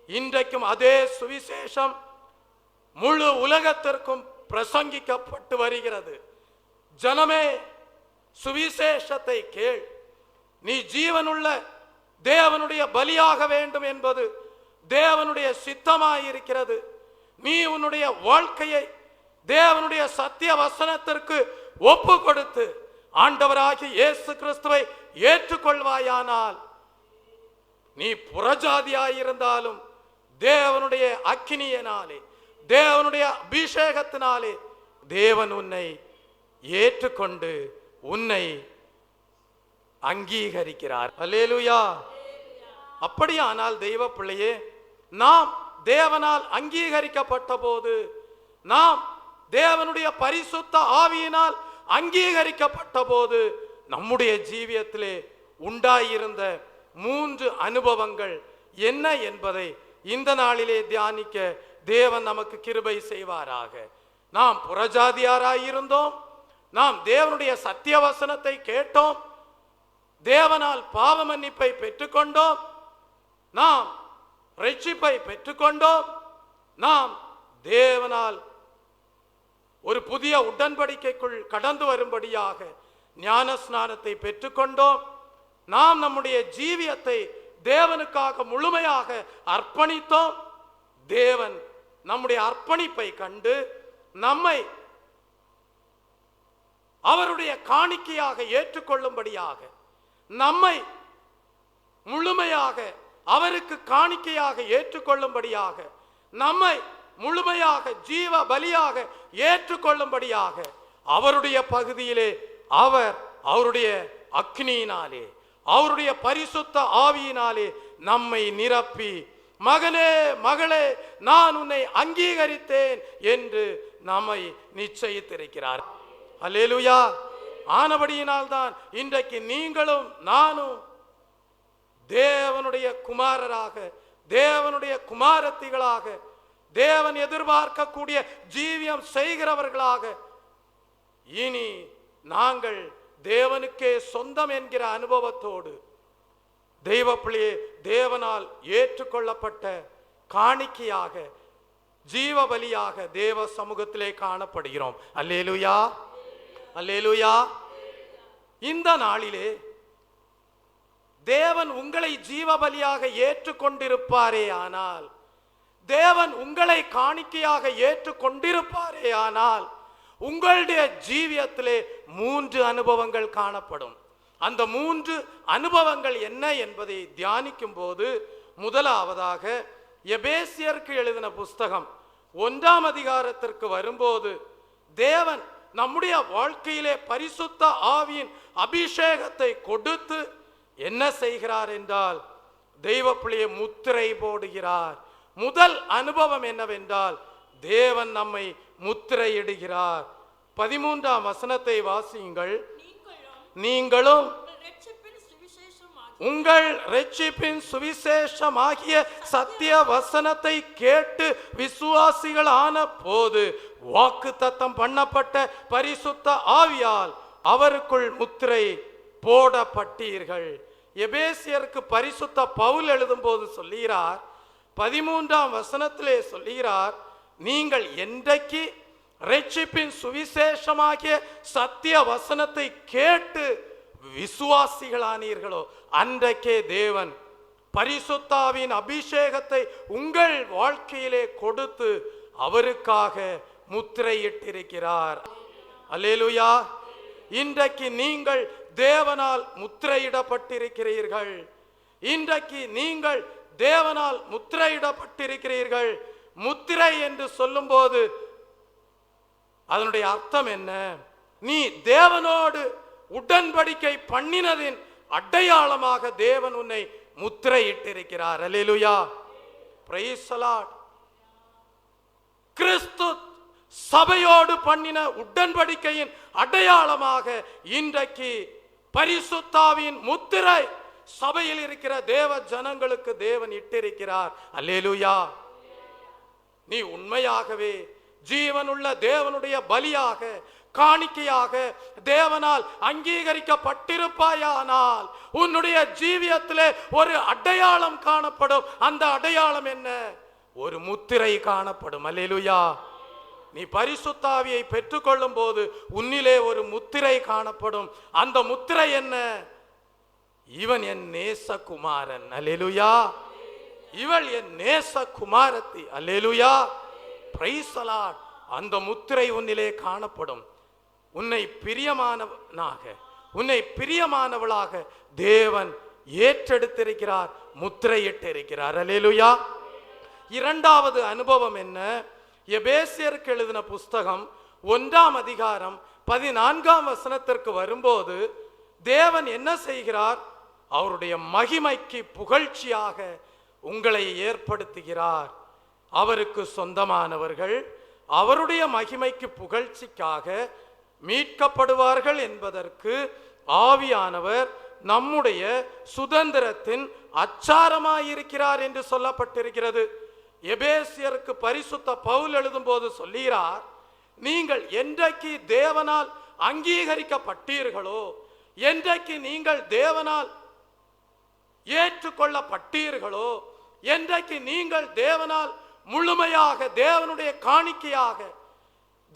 இன்றைக்கும் அதே சுவிசேஷம் முழு உலகத்திற்கும் பிரசங்கிக்கப்பட்டு வருகிறது. ஜனமே, சுவிசேஷத்தை கேள். நீ ஜீவனுள்ள தேவனுடைய பலியாக வேண்டும் என்பது தேவனுடைய சித்தமாயிருக்கிறது. நீ உன்னுடைய வாழ்க்கையை தேவனுடைய சத்திய வசனத்திற்கு ஒப்பு கொடுத்து ஆண்டவராகிய இயேசு கிறிஸ்துவை ஏற்றுக்கொள்வாயானால் நீ புறஜாதியாயிருந்தாலும் தேவனுடைய அக்கினியினாலே தேவனுடைய அபிஷேகத்தினாலே தேவன் உன்னை ஏற்றுக்கொண்டு உன்னை அங்கீகரிக்கிறார். அல்லேலூயா. அப்படியானால் தெய்வ பிள்ளையே, நாம் தேவனால் அங்கீகரிக்கப்பட்ட போது, நாம் தேவனுடைய பரிசுத்த ஆவியினால் அங்கீகரிக்கப்பட்ட போது நம்முடைய ஜீவியத்திலே உண்டாயிருந்த 3 அனுபவங்கள் என்ன என்பதை இந்த நாளிலே தியானிக்க தேவன் நமக்கு கிருபை செய்வாராக. நாம் புறஜாதியாராயிருந்தோம், நாம் தேவனுடைய சத்திய வசனத்தை கேட்டோம், தேவனால் பாவ மன்னிப்பை பெற்றுக்கொண்டோம், நாம் ரட்சிப்பை பெற்றுக்கொண்டோம், நாம் தேவனால் ஒரு புதிய உடன்படிக்கைக்குள் கடந்து வரும்படியாக ஞான ஸ்நானத்தை பெற்றுக்கொண்டோம். நாம் நம்முடைய ஜீவியத்தை தேவனுக்காக முழுமையாக அர்ப்பணித்தோம். தேவன் நம்முடைய அர்ப்பணிப்பை கண்டு நம்மை அவருடைய காணிக்கையாக ஏற்றுக்கொள்ளும்படியாக, நம்மை முழுமையாக அவருக்கு காணிக்கையாக ஏற்றுக்கொள்ளும்படியாக, நம்மை முழுமையாக ஜீவ பலியாக ஏற்றுக்கொள்ளும்படியாக அவருடைய பகுதியிலே அவர் அவருடைய அக்னியினாலே அவருடைய பரிசுத்த ஆவியினாலே நம்மை நிரப்பி, மகனே மகளே நான் உன்னை அங்கீகரித்தேன் என்று நம்மை நிச்சயித்திருக்கிறார். அல்லேலூயா. ஆனபடியினால் தான் இன்றைக்கு நீங்களும் நானும் தேவனுடைய குமாரராக, தேவனுடைய குமாரத்திகளாக, தேவன் எதிர்பார்க்கக்கூடிய ஜீவியம் செய்கிறவர்களாக, இனி நாங்கள் தேவனுக்கே சொந்தம் என்கிற அனுபவத்தோடு தெய்வ பிள்ளையே தேவனால் ஏற்றுக்கொள்ளப்பட்ட காணிக்கையாக ஜீவ பலியாக தேவ சமூகத்திலே காணப்படுகிறோம். அல்லேலூயா, அல்லேலூயா. இந்த நாளிலே தேவன் உங்களை ஜீவபலியாக ஏற்றுக்கொண்டிருப்பாரே ஆனால், தேவன் உங்களை காணிக்கையாக ஏற்றுக்கொண்டிருப்பாரே ஆனால், உங்களுடைய ஜீவியத்திலே 3 அனுபவங்கள் காணப்படும். அந்த 3 அனுபவங்கள் என்ன என்பதை தியானிக்கும் போது, முதலாவதாக எபேசியருக்கு எழுதின புஸ்தகம் 1ஆம் அதிகாரத்திற்கு வரும்போது, தேவன் நம்முடைய வாழ்க்கையிலே பரிசுத்த ஆவியின் அபிஷேகத்தை கொடுத்து என்ன செய்கிறார் என்றால், தெய்வ பிள்ளையை முத்திரை போடுகிறார். முதல் அனுபவம் என்னவென்றால், தேவன் நம்மை முத்திரையிடுகிறார். 13ஆம் வசனத்தை வாசியுங்கள். நீங்களும் உங்கள் இரட்சிப்பின் சுவிசேஷமாகிய சத்திய வசனத்தை கேட்டு விசுவாசிகள் ஆன போது வாக்குத்தத்தம் பண்ணப்பட்ட பரிசுத்த ஆவியால் அவருக்குள் முத்திரை போடப்பட்டீர்கள். எபேசியருக்கு பரிசுத்த பவுல் எழுதும் போது சொல்லுகிறார், 13ஆம் வசனத்திலே சொல்லுகிறார், நீங்கள் என்றைக்கு இரட்சிப்பின் சுவிசேஷமாகிய சத்திய வசனத்தை கேட்டு விசுவாசிகளானீர்களோ அன்றைக்கே தேவன் பரிசுத்தாவின் அபிஷேகத்தை உங்கள் வாழ்க்கையிலே கொடுத்து அவருக்காக முத்திரையிட்டிருக்கிறார். அல்லேலூயா. இன்றைக்கு நீங்கள் தேவனால் முத்திரையிடப்பட்டிருக்கிறீர்கள். இன்றைக்கு நீங்கள் தேவனால் முத்திரையிடப்பட்டிருக்கிறீர்கள். முத்திரை என்று சொல்லும்போது அதனுடைய அர்த்தம் என்ன? நீ தேவனோடு உடன்படிக்கை பண்ணினதின் அடையாளமாக தேவன் உன்னை முத்திரையிட்டிருக்கிறார். அல்லேலூயா. Praise the Lord. கிறிஸ்து சபையோடு பண்ணின உடன்படிக்கையின் அடையாளமாக இன்றைக்கு பரிசுத்தாவின் முத்திரை சபையில் இருக்கிற தேவ ஜனங்களுக்கு தேவன் இட்டிருக்கிறார். அல்லேலூயா. நீ உண்மையாகவே ஜீவனுள்ள தேவனுடைய பலியாக, காணிக்கையாக தேவனால் அங்கீகரிக்கப்பட்டிருப்பாயானால் உன்னுடைய ஜீவியத்திலே ஒரு அடையாளம் காணப்படும். அந்த அடையாளம் என்ன? ஒரு முத்திரை காணப்படும். அல்லேலூயா. நீ பரிசுத்த ஆவியை பெற்றுக்கொள்ளும் போது உன்னிலே ஒரு முத்திரை காணப்படும். அந்த முத்திரை என்ன? இவன் என் நேசகுமாரன். அல்லேலூயா. இவள் என் நேசகுமாரத்தி. அல்லேலூயா. Praise the Lord. அந்த முத்திரை உன்னிலே காணப்படும். உன்னை பிரியமானவனாக, உன்னை பிரியமானவளாக தேவன் ஏற்றெடுத்திருக்கிறார், முத்திரையிட்டிருக்கிறார். அல்லேலூயா. இரண்டாவது அனுபவம் என்ன? எபேசியருக்கு எழுதின புஸ்தகம் 1ஆம் அதிகாரம் 14ஆம் வசனத்திற்கு வரும்போது தேவன் என்ன செய்கிறார்? அவருடைய மகிமைக்கு புகழ்ச்சியாக உங்களை ஏற்படுத்துகிறார். அவருக்கு சொந்தமானவர்கள் அவருடைய மகிமைக்கு புகழ்ச்சிக்காக மீட்கப்படுவார்கள் என்பதற்கு ஆவியானவர் நம்முடைய சுதந்திரத்தின் அச்சாரமாயிருக்கிறார் என்று சொல்லப்பட்டிருக்கிறது. எபேசியருக்கு பரிசுத்த பவுல் எழுதும் போது சொல்லுகிறார், நீங்கள் என்றைக்கு தேவனால் அங்கீகரிக்கப்பட்டீர்களோ, என்றைக்கு நீங்கள் தேவனால் ஏற்றுக்கொள்ளப்பட்டீர்களோ, என்றைக்கு நீங்கள் தேவனால் முழுமையாக தேவனுடைய காணிக்கையாக,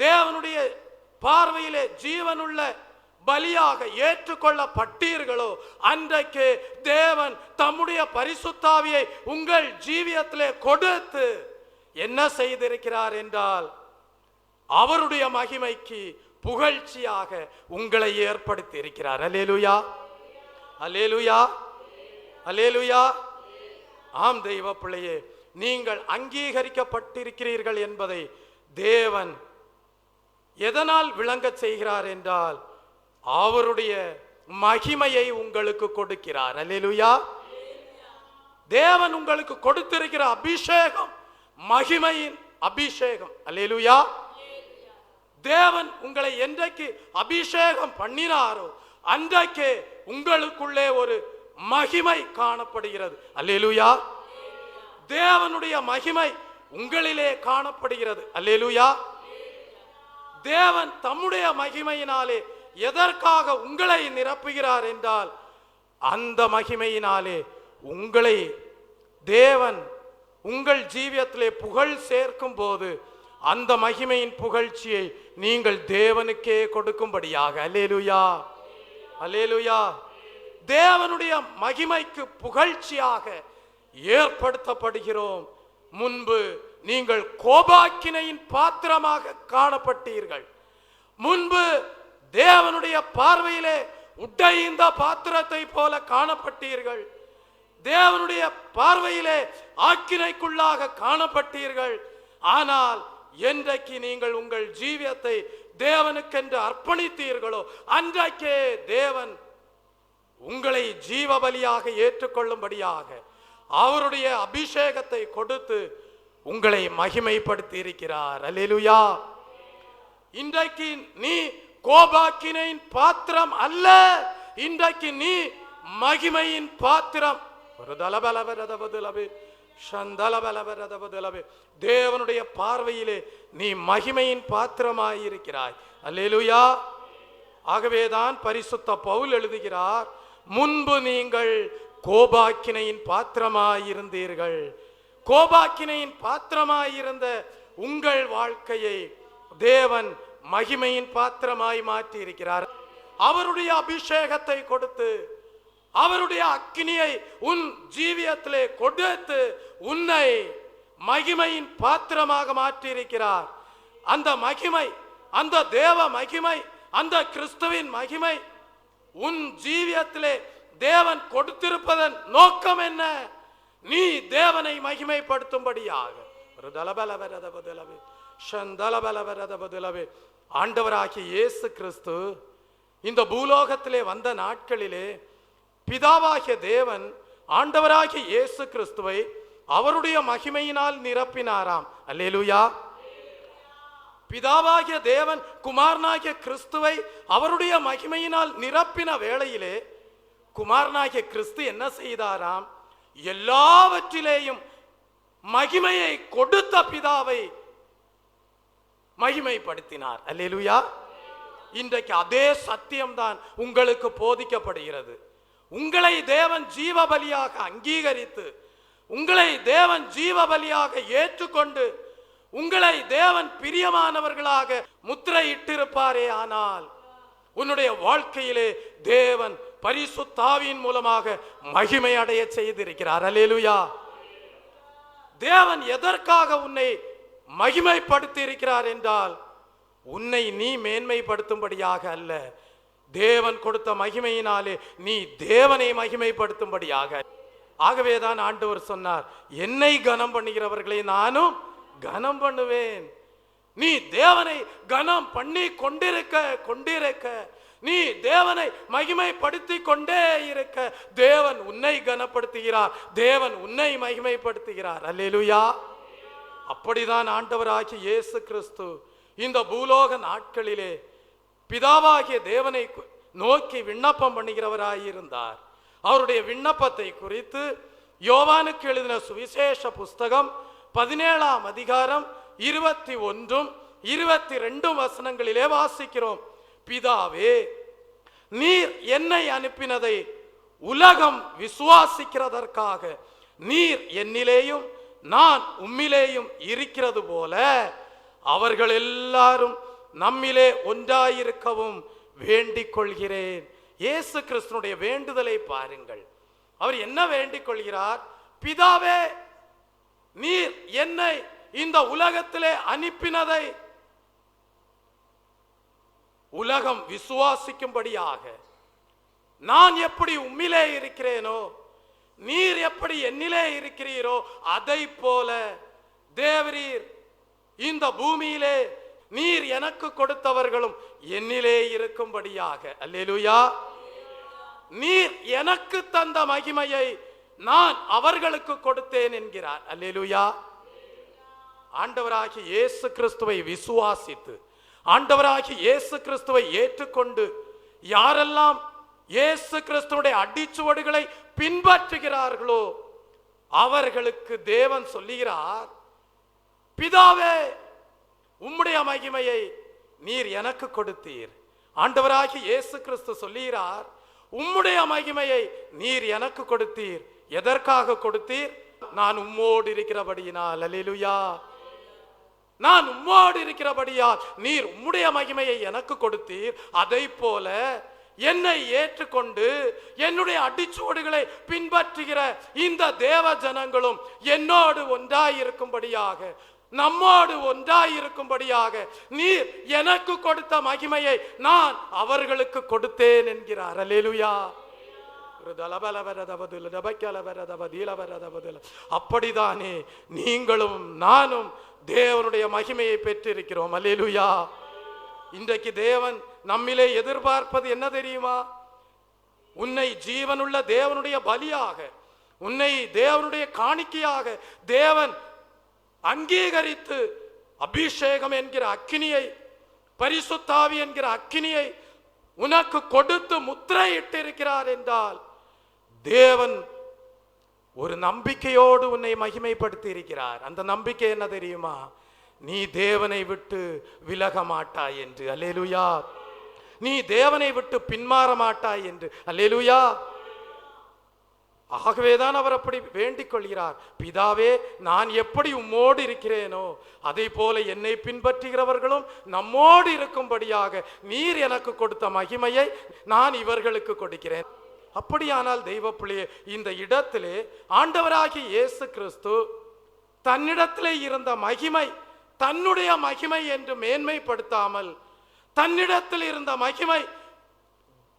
தேவனுடைய பார்வையிலே ஜீவனுள்ள பலியாக ஏற்றுக்கொள்ளப்பட்டீர்களோ, அன்றைக்கு தேவன் தம்முடைய பரிசுத்தாவியை உங்கள் ஜீவியத்திலே கொடுத்து என்ன செய்திருக்கிறார் என்றால், அவருடைய மகிமைக்கு புகழ்ச்சியாக உங்களை ஏற்படுத்தி இருக்கிறார். அல்லேலூயா. அல்லேலூயா. அல்லேலூயா. ஆம் தெய்வ பிள்ளையே, நீங்கள் அங்கீகரிக்கப்பட்டிருக்கிறீர்கள் என்பதை தேவன் எதனால் விளங்க செய்கிறார் என்றால், அவருடைய மகிமையை உங்களுக்கு கொடுக்கிறார். அல்லேலூயா. தேவன் உங்களுக்கு கொடுத்திருக்கிற அபிஷேகம் மகிமையின் அபிஷேகம். அல்லேலூயா. தேவன் உங்களை என்றைக்கு அபிஷேகம் பண்ணினாரோ அன்றைக்கு உங்களுக்குள்ளே ஒரு மகிமை காணப்படுகிறது. அல்லேலூயா. தேவனுடைய மகிமை உங்களிலே காணப்படுகிறது. அல்லேலூயா. தேவன் தம்முடைய மகிமையினாலே எதற்காக உங்களை நிரப்புகிறார் என்றால், அந்த மகிமையினாலே உங்களை தேவன் உங்கள் ஜீவியத்திலே புகழ் சேர்க்கும் போது அந்த மகிமையின் புகழ்ச்சியை நீங்கள் தேவனுக்கே கொடுக்கும்படியாக. அல்லேலூயா. அல்லேலூயா. தேவனுடைய மகிமைக்கு புகழ்ச்சியாக ஏற்படுத்தப்படுகிறோம். முன்பு நீங்கள் கோபாக்கினையின் பாத்திரமாக காணப்பட்டீர்கள். முன்பு தேவனுடைய பார்வையிலே உடைந்த பாத்திரத்தை போல காணப்பட்டீர்கள். தேவனுடைய பார்வையிலே ஆக்கினைக்குள்ளாக காணப்பட்டீர்கள். ஆனால் என்றைக்கு நீங்கள் உங்கள் ஜீவியத்தை தேவனுக்கென்று அர்ப்பணித்தீர்களோ அன்றைக்கே தேவன் உங்களை ஜீவ பலியாக ஏற்றுக்கொள்ளும்படியாக அவருடைய அபிஷேகத்தை கொடுத்து உங்களை மகிமைப்படுத்தி இருக்கிறார். அல்லேலூயா. இன்றைக்கு நீ கோபாக்கினையின் பாத்திரம் அல்ல, இன்றைக்கு நீ மகிமையின் பாத்திரம். தேவனுடைய பார்வையிலே நீ மகிமையின் பாத்திரமாயிருக்கிறாய். அல்லேலூயா. ஆகவேதான் பரிசுத்த பவுல் எழுதுகிறார், முன்பு நீங்கள் கோபாக்கினையின் பாத்திரமாயிருந்தீர்கள். கோபாக்கினையின் பாத்திரமாயிருந்த உங்கள் வாழ்க்கையை தேவன் மகிமையின் பாத்திரமாய் மாற்றி இருக்கிறார். அவருடைய அபிஷேகத்தை கொடுத்து அவருடைய அக்கினியை உன் ஜீவியத்திலே கொடுத்து உன்னை மகிமையின் பாத்திரமாக மாற்றி இருக்கிறார். அந்த மகிமை, அந்த தேவ மகிமை, அந்த கிறிஸ்துவின் மகிமை உன் ஜீவியத்திலே தேவன் கொடுத்திருப்பதன் நோக்கம் என்ன? நீ தேவனை மகிமைப்படுத்தும்படியாக. ஆண்டவராகிய இயேசு கிறிஸ்து இந்த பூலோகத்திலே வந்த நாட்களிலே பிதாவாகிய தேவன் ஆண்டவராகிய இயேசு கிறிஸ்துவை அவருடைய மகிமையினால் நிரப்பினாராம். அல்லேலூயா. பிதாவாகிய தேவன் குமாரனாகிய கிறிஸ்துவை அவருடைய மகிமையினால் நிரப்பின வேளையிலே குமாரனாகிய கிறிஸ்து என்ன செய்தாராம்? எல்லாவற்றிலேயும் மகிமையை கொடுத்த பிதாவை மகிமைப்படுத்தினார். அல்லேலூயா. இன்றைக்கு அதே சத்தியம்தான் உங்களுக்கு போதிக்கப்படுகிறது. உங்களை தேவன் ஜீவ பலியாக அங்கீகரித்து, உங்களை தேவன் ஜீவ பலியாக ஏற்றுக்கொண்டு, உங்களை தேவன் பிரியமானவர்களாக முத்திரையிட்டிருப்பாரே, ஆனால் உன்னுடைய வாழ்க்கையிலே தேவன் பரிசுத்தாவியின் மூலமாக மகிமை அடைய செய்திருக்கிறார். அல்லேலூயா. தேவன் எதற்காக உன்னை மகிமைப்படுத்தி இருக்கிறார் என்றால் உன்னை நீ மேன்மைப்படுத்தும்படியாக அல்ல, தேவன் கொடுத்த மகிமையினாலே நீ தேவனை மகிமைப்படுத்தும்படியாக. ஆகவேதான் ஆண்டவர் சொன்னார், என்னை கனம் பண்ணுகிறவர்களை நானும் கனம் பண்ணுவேன். நீ தேவனை கனம் பண்ணி கொண்டிருக்க நீ தேவனை மகிமைப்படுத்தி கொண்டே இருக்க தேவன் உன்னை கனப்படுத்துகிறார், தேவன் உன்னை மகிமைப்படுத்துகிறார். அல்லேலூயா. அப்படிதான் ஆண்டவராகிய இயேசு கிறிஸ்து இந்த பூலோக நாட்களிலே பிதாவாகிய தேவனை நோக்கி விண்ணப்பம் பண்ணுகிறவராயிருந்தார். அவருடைய விண்ணப்பத்தை குறித்து யோவானுக்கு எழுதின சுவிசேஷ புஸ்தகம் 17ஆம் அதிகாரம் 21, 22 வசனங்களிலே வாசிக்கிறோம். பிதாவே, நீர் என்னை அனுப்பினதை உலகம் விசுவாசிக்கிறதற்காக நீர் என்னிலேயும் நான் உம்மிலேயும் இருக்கிறது போல அவர்கள் எல்லாரும் நம்மிலே ஒன்றாயிருக்கவும் வேண்டிக் கொள்கிறேன். இயேசு கிறிஸ்துனுடைய வேண்டுதலை பாருங்கள். அவர் என்ன வேண்டிக் கொள்கிறார்? பிதாவே, நீர் என்னை இந்த உலகத்திலே அனுப்பினதை உலகம் விசுவாசிக்கும்படியாக நான் எப்படி உம்மிலே இருக்கிறேனோ, நீர் எப்படி என்னிலே இருக்கிறீரோ, அதை போல தேவரீர் இந்த பூமியிலே நீர் எனக்கு கொடுத்தவர்களும் என்னிலே இருக்கும்படியாக. அல்லேலூயா. நீர் எனக்கு தந்த மகிமையை நான் அவர்களுக்கு கொடுத்தேன் என்கிறார். அல்லேலூயா. ஆண்டவராகிய இயேசு கிறிஸ்துவை விசுவாசித்து, ஆண்டவராகிய இயேசு கிறிஸ்துவை ஏற்றுக்கொண்டு யாரெல்லாம் இயேசு கிறிஸ்துவுடைய அடிச்சுவடுகளை பின்பற்றுகிறார்களோ அவர்களுக்கு தேவன் சொல்லுகிறார், பிதாவே, உம்முடைய மகிமையை நீர் எனக்கு கொடுத்தீர். ஆண்டவராகிய இயேசு கிறிஸ்து சொல்லுகிறார், உம்முடைய மகிமையை நீர் எனக்கு கொடுத்தீர். எதற்காக கொடுத்தீர்? நான் உம்மோடு இருக்கிறபடியினால். அல்லேலூயா. நான் உம்மோடு இருக்கிறபடியால் நீர் உம்முடைய மகிமையை எனக்கு கொடுத்தீர். அதை போல என்னை ஏற்றுக்கொண்டு என்னுடைய அடிச்சுவடுகளை பின்பற்றுகிற இந்த தேவ ஜனங்களும் என்னோடு ஒன்றாயிருக்கும்படியாக, நம்மோடு ஒன்றாயிருக்கும்படியாக நீர் எனக்கு கொடுத்த மகிமையை நான் அவர்களுக்கு கொடுத்தேன் என்கிறார். அல்லேலூயா. அப்படிதானே நீங்களும் நானும் தேவனுடைய மகிமையை பெற்றிருக்கிறோம். அல்லேலூயா. இன்றைக்கு தேவன் நம்மிலே எதிர்பார்ப்பது என்ன தெரியுமா? உன்னை ஜீவனுள்ள தேவனுடைய பலியாக, உன்னை தேவனுடைய காணிக்கையாக தேவன் அங்கீகரித்து அபிஷேகம் என்கிற அக்கினியை, பரிசுத்தாவி என்கிற அக்கினியை உனக்கு கொடுத்து முத்திரையிட்டிருக்கிறார் என்றால் தேவன் ஒரு நம்பிக்கையோடு உன்னை மகிமைப்படுத்தி இருக்கிறார். அந்த நம்பிக்கை என்ன தெரியுமா? நீ தேவனை விட்டு விலக மாட்டாய் என்று. அல்லேலூயா. நீ தேவனை விட்டு பின்மாற மாட்டாய் என்று. அல்லேலூயா. ஆகவேதான் அவர் அப்படி வேண்டிக் கொள்கிறார். பிதாவே, நான் எப்படி உம்மோடு இருக்கிறேனோ அதை போல என்னை பின்பற்றுகிறவர்களும் நம்மோடு இருக்கும்படியாக நீர் எனக்கு கொடுத்த மகிமையை நான் இவர்களுக்கு கொடுக்கிறேன். அப்படியானால் தெய்வ பிள்ளையே, இந்த இடத்திலே ஆண்டவராகிய இயேசு கிறிஸ்து தன்னிடத்திலே இருந்த மகிமை தன்னுடைய மகிமை என்று மேன்மைப்படுத்தாமல், தன்னிடத்தில் இருந்த மகிமை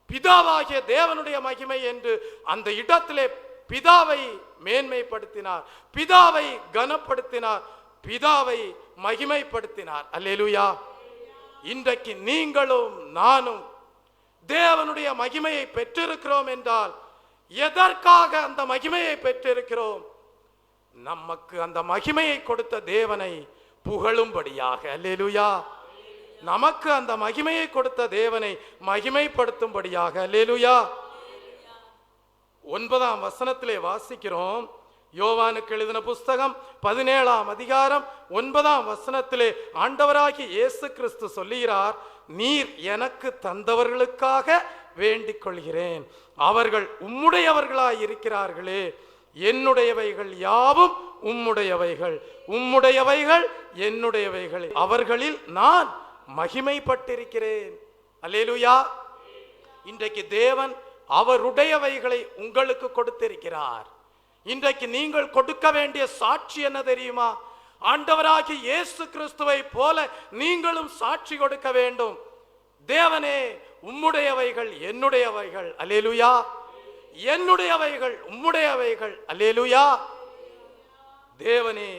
பிதாவாகிய தேவனுடைய மகிமை என்று அந்த இடத்திலே பிதாவை மேன்மைப்படுத்தினார், பிதாவை கனப்படுத்தினார், பிதாவை மகிமைப்படுத்தினார். அல்லேலூயா. இன்றைக்கு நீங்களும் நானும் தேவனுடைய மகிமையை பெற்றிருக்கிறோம் என்றால் எதற்காக அந்த மகிமையை பெற்றிருக்கிறோம்? நமக்கு அந்த மகிமையை கொடுத்த தேவனை புகழும்படியாக. அல்லேலூயா. நமக்கு அந்த மகிமையை கொடுத்த தேவனை மகிமைப்படுத்தும்படியாக. அல்லேலூயா. 9ஆம் வசனத்திலே வாசிக்கிறோம். யோவானுக்கு எழுதின புஸ்தகம் 17ஆம் அதிகாரம் 9ஆம் வசனத்திலே ஆண்டவராகிய இயேசு கிறிஸ்து சொல்லுகிறார், நீர் எனக்கு தந்தவர்களுக்காக வேண்டிக் கொள்கிறேன், அவர்கள் உம்முடையவர்களாய் இருக்கிறார்களே, என்னுடையவைகள் யாவும் உம்முடையவைகள், உம்முடையவைகள் என்னுடையவைகள், அவர்களில் நான் மகிமைப்பட்டிருக்கிறேன். அல்லேலூயா. இன்றைக்கு தேவன் அவருடையவைகளை உங்களுக்கு கொடுத்திருக்கிறார். இன்றைக்கு நீங்கள் கொடுக்க வேண்டிய சாட்சி என்ன தெரியுமா? ஆண்டவராகிய இயேசு கிறிஸ்துவை போல நீங்களும் சாட்சி கொடுக்க வேண்டும். தேவனே, உம்முடையவைகள் என்னுடையவைகள். அல்லேலூயா. என்னுடையவைகள் உம்முடையவைகள். அல்லேலூயா. தேவனே,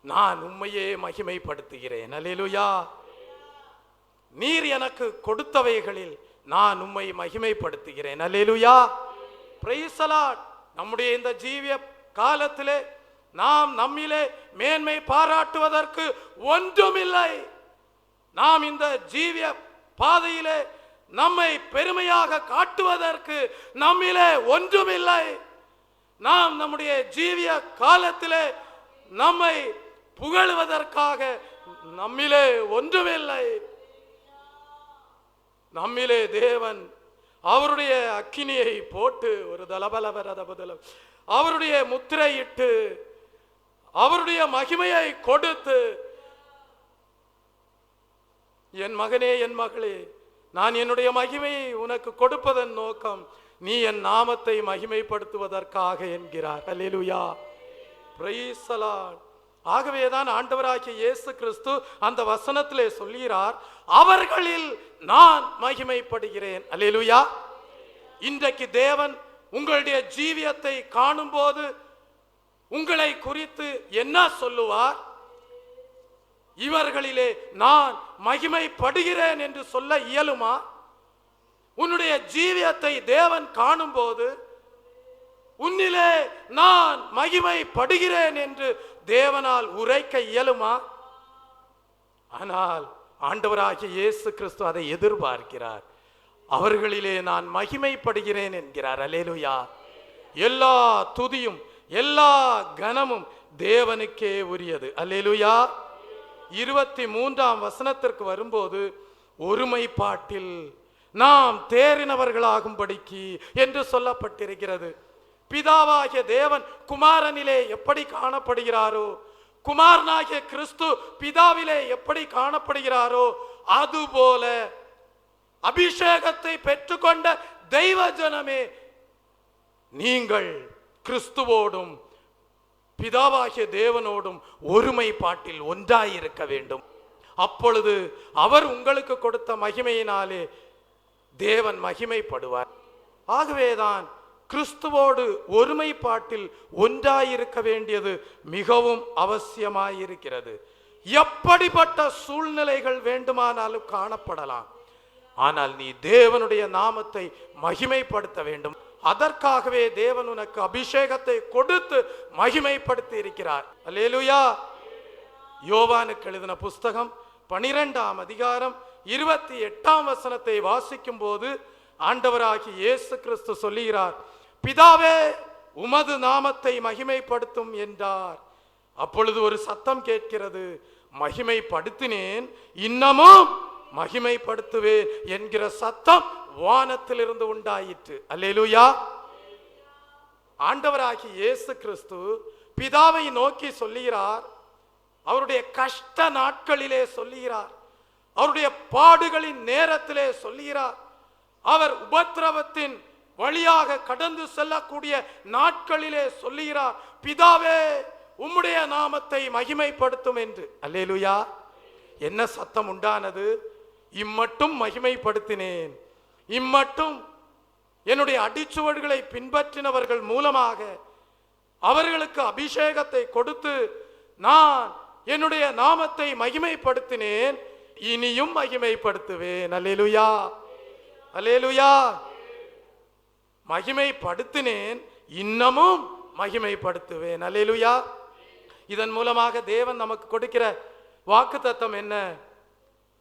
நான் உம்மையே மகிமைப்படுத்துகிறேன். அல்லேலூயா. நீர் எனக்கு கொடுத்தவைகளில் நான் உம்மை மகிமைப்படுத்துகிறேன். அல்லேலூயா. Praise the Lord. நம்முடைய இந்த ஜீவிய காலத்திலே நாம் நம்மிலே மேன்மை பாராட்டுவதற்கு ஒன்றுமில்லை. நாம் இந்த ஜீவிய பாதையிலே நம்மை பெருமையாக காட்டுவதற்கு நம்மிலே ஒன்றுமில்லை. நாம் நம்முடைய ஜீவிய காலத்திலே நம்மை புகழுவதற்காக நம்மிலே ஒன்றுமில்லை. நம்மிலே தேவன் அவருடைய அக்கினியை போட்டு ஒரு தலபலவரதபதலம் அவருடைய முத்திரையிட்டு அவருடைய மகிமையை கொடுத்து, என் மகனே, என் மகளே, நான் என்னுடைய மகிமையை உனக்கு கொடுப்பதன் நோக்கம் நீ என் நாமத்தை மகிமைப்படுத்துவதற்காக என்கிறார். அல்லேலூயா. Praise the lord. ஆகவேதான் ஆண்டவராகிய இயேசு கிறிஸ்து அந்த வசனத்திலே சொல்கிறார், அவர்களில் நான் மகிமைப்படுகிறேன். அல்லேலூயா. இன்றைக்கு தேவன் உங்களுடைய ஜீவியத்தை காணும் போது உங்களை குறித்து என்ன சொல்லுவார்? இவர்களிலே நான் மகிமைப்படுகிறேன் என்று சொல்ல இயலுமா? உன்னுடைய ஜீவியத்தை தேவன் காணும் போது உன்னிலே நான் மகிமைப்படுகிறேன் என்று தேவனால் உரைக்க இயலுமா? ஆனால் ஆண்டவராகிய இயேசு கிறிஸ்து அதை எதிர்பார்க்கிறார். அவர்களிலே நான் மகிமைப்படுகிறேன் என்கிறார். அல்லேலூயா. எல்லா துதியும் எல்லா கனமும் தேவனுக்கே உரியது. அல்லேலூயா. 23ஆம் வசனத்திற்கு வரும்போது, ஒருமைப்பாட்டில் நாம் தேறினவர்களாகும்படிக்கு என்று சொல்லப்பட்டிருக்கிறது. பிதாவாகிய தேவன் குமாரனிலே எப்படி காணப்படுகிறாரோ, குமாரனாகிய கிறிஸ்து பிதாவிலே எப்படி காணப்படுகிறாரோ, அதுபோல அபிஷேகத்தை பெற்றுக்கொண்ட தெய்வ ஜனமே, நீங்கள் கிறிஸ்துவோடும் பிதாவாகிய தேவனோடும் ஒருமைப்பாட்டில் ஒன்றாயிருக்க வேண்டும். அப்பொழுது அவர் உங்களுக்கு கொடுத்த மகிமையினாலே தேவன் மகிமைப்படுவார். ஆகவேதான் கிறிஸ்துவோடு ஒருமைப்பாட்டில் ஒன்றாயிருக்க வேண்டியது மிகவும் அவசியமாயிருக்கிறது. எப்படிப்பட்ட சூழ்நிலைகள் வேண்டுமானாலும் காணப்படலாம், ஆனால் நீ தேவனுடைய நாமத்தை மகிமைப்படுத்த வேண்டும். அதற்காகவே தேவன் உனக்கு அபிஷேகத்தை கொடுத்து மகிமைப்படுத்தி இருக்கிறார். அல்லேலூயா. யோவானுக்கு எழுதின புஸ்தகம் 12ஆம் அதிகாரம் 28ஆம் வசனத்தை வாசிக்கும் போது ஆண்டவராகிய இயேசு கிறிஸ்து சொல்லுகிறார், பிதாவே உமது நாமத்தை மகிமைப்படுத்தும் என்றார். அப்பொழுது ஒரு சத்தம் கேட்கிறது, மகிமைப்படுத்தினேன் இன்னமும் மகிமைப்படுத்துவேன் என்கிற சத்தம் வானத்திலிருந்து உண்டாயிற்று. அல்லேலூயா. ஆண்டவராகிய இயேசு கிறிஸ்து பிதாவை நோக்கி சொல்லுகிறார். அவருடைய கஷ்ட நாட்களிலே சொல்லுகிறார், அவருடைய பாடுகளின் நேரத்திலே சொல்லுகிறார், அவர் உபத்திரவத்தின் வழியாக கடந்து செல்லக்கூடிய நாட்களிலே சொல்லுகிறார், பிதாவே உம்முடைய நாமத்தை மகிமைப்படுத்தும் என்று. அல்லேலூயா. என்ன சத்தம் உண்டானது? இம்மட்டும் மகிமைப்படுத்தினேன், இம்மட்டும் என்னுடைய அடிச்சுவடுகளை பின்பற்றினவர்கள் மூலமாக அவர்களுக்கு அபிஷேகத்தை கொடுத்து நான் என்னுடைய நாமத்தை மகிமைப்படுத்தினேன், இனியும் மகிமைப்படுத்துவேன். அல்லேலூயா. அல்லேலூயா. மகிமைப்படுத்தினேன், இன்னமும் மகிமைப்படுத்துவேன். அல்லேலூயா. இதன் மூலமாக தேவன் நமக்கு கொடுக்கிற வாக்குத்தத்தம் என்ன?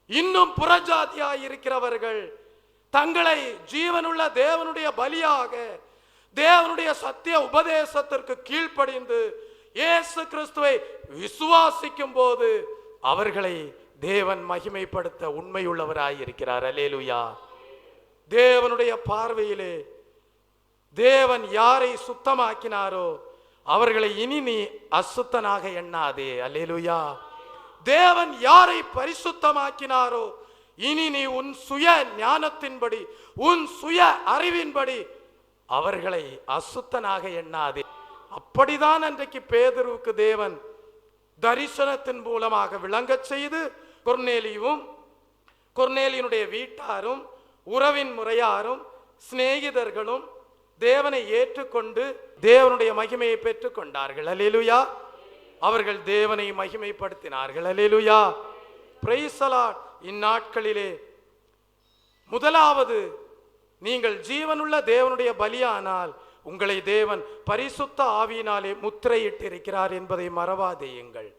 இன்னும் புறஜாதியாய் இருக்கிறவர்கள் தங்களை ஜீவனுள்ள தேவனுடைய பலியாக தேவனுடைய சத்திய உபதேசத்திற்கு கீழ்ப்படிந்து இயேசு கிறிஸ்துவை விசுவாசிக்கும் போது அவர்களை தேவன் மகிமைப்படுத்த உண்மையுள்ளவராய் இருக்கிறார். அல்லேலூயா. தேவனுடைய பார்வையிலே தேவன் யாரை சுத்தமாக்கினாரோ அவர்களை இனி நீ அசுத்தனாக எண்ணாதே. அல்லேலூயா. தேவன் யாரை பரிசுத்தமாக்கினாரோ இனி நீ உன் சுய ஞானத்தின்படி உன் சுய அறிவின்படி அவர்களை அசுத்தனாக எண்ணாதே. அப்படிதான் அன்றைக்கு பேதுருவுக்கு தேவன் தரிசனத்தின் மூலமாக விளங்க செய்து கொர்நேலியும் கொர்நேலியினுடைய வீட்டாரும் உறவின் முறையாரும் சிநேகிதர்களும் தேவனை ஏற்றுக்கொண்டு தேவனுடைய மகிமையை பெற்றுக் கொண்டார்கள். அல்லேலூயா. அவர்கள் தேவனை மகிமைப்படுத்தினார்கள். அல்லேலூயா. Praise the Lord. இந்நாட்களிலே முதலாவது, நீங்கள் ஜீவனுள்ள தேவனுடைய பலியானால் உங்களை தேவன் பரிசுத்த ஆவியினாலே முத்திரையிட்டிருக்கிறார் என்பதை மறவாதேயுங்கள்.